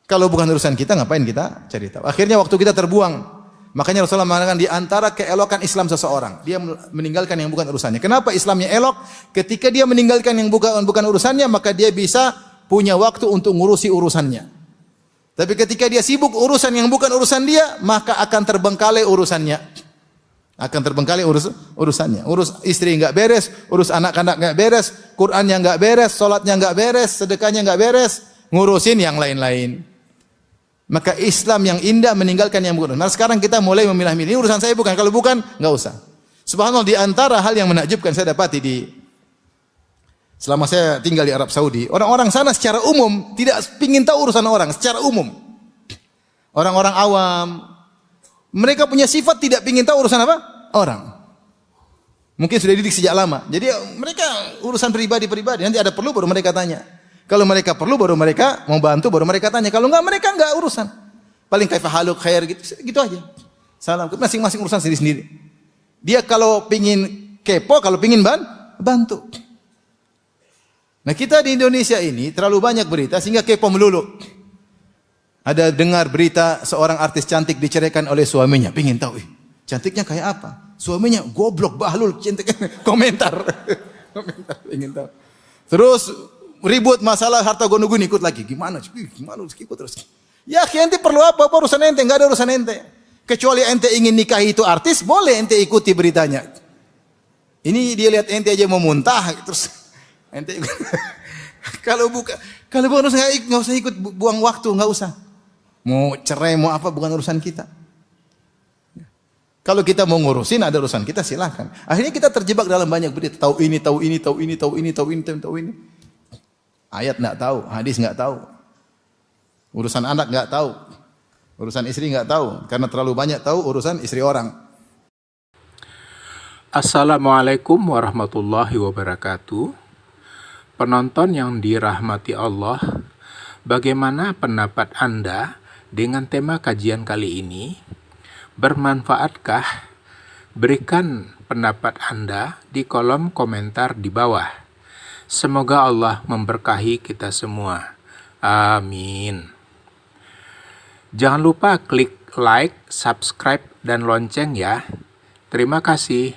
Kalau bukan urusan kita ngapain kita cari tahu? Akhirnya waktu kita terbuang. Makanya Rasulullah mengatakan di antara keelokan Islam seseorang, dia meninggalkan yang bukan urusannya. Kenapa Islamnya elok? Ketika dia meninggalkan yang bukan urusannya, maka dia bisa punya waktu untuk ngurusi urusannya. Tapi ketika dia sibuk urusan yang bukan urusan dia, maka akan terbengkalai urusannya. Urusannya. Urus istri enggak beres, urus anak-anak enggak beres, Qur'annya enggak beres, salatnya enggak beres, sedekahnya enggak beres, ngurusin yang lain-lain. Maka Islam yang indah meninggalkan yang bukan. Nah sekarang kita mulai memilah-milih. Ini urusan saya bukan. Kalau bukan, enggak usah. Subhanallah, di antara hal yang menakjubkan saya dapati selama saya tinggal di Arab Saudi, orang-orang sana secara umum tidak ingin tahu urusan orang. Secara umum, orang-orang awam, mereka punya sifat tidak ingin tahu urusan apa? Orang. Mungkin sudah dididik sejak lama. Jadi mereka urusan pribadi-pribadi. Nanti ada perlu baru mereka tanya. Kalau mereka perlu baru mereka mau bantu baru mereka tanya. Kalau enggak mereka enggak urusan. Paling kaifa haluk khair gitu aja. Salam, masing-masing urusan sendiri-sendiri. Dia kalau pingin kepo, kalau pingin bantu. Nah kita di Indonesia ini terlalu banyak berita sehingga kepo melulu. Ada dengar berita seorang artis cantik diceraikan oleh suaminya. Pengen tahu, cantiknya kayak apa? Suaminya goblok, bahlul, cantik. Komentar. Komentar, pengen tahu. Terus ribut masalah harta gono-guni ikut lagi. Gimana? Gimana ikut terus? Ya ente perlu apa? Urusan ente, enggak ada urusan ente. Kecuali ente ingin nikahi itu artis, boleh ente ikuti beritanya. Ini dia lihat ente aja mau muntah terus ente kalau bukan nggak usah ikut, buang waktu, nggak usah. Mau cerai mau apa bukan urusan kita. Kalau kita mau ngurusin ada urusan kita silakan. Akhirnya kita terjebak dalam banyak berita. Tahu ini. Ayat nggak tahu, hadis nggak tahu. Urusan anak nggak tahu. Urusan istri nggak tahu karena terlalu banyak tahu urusan istri orang. Assalamualaikum warahmatullahi wabarakatuh. Penonton yang dirahmati Allah, bagaimana pendapat Anda dengan tema kajian kali ini? Bermanfaatkah? Berikan pendapat Anda di kolom komentar di bawah. Semoga Allah memberkahi kita semua. Amin. Jangan lupa klik like, subscribe, dan lonceng ya. Terima kasih.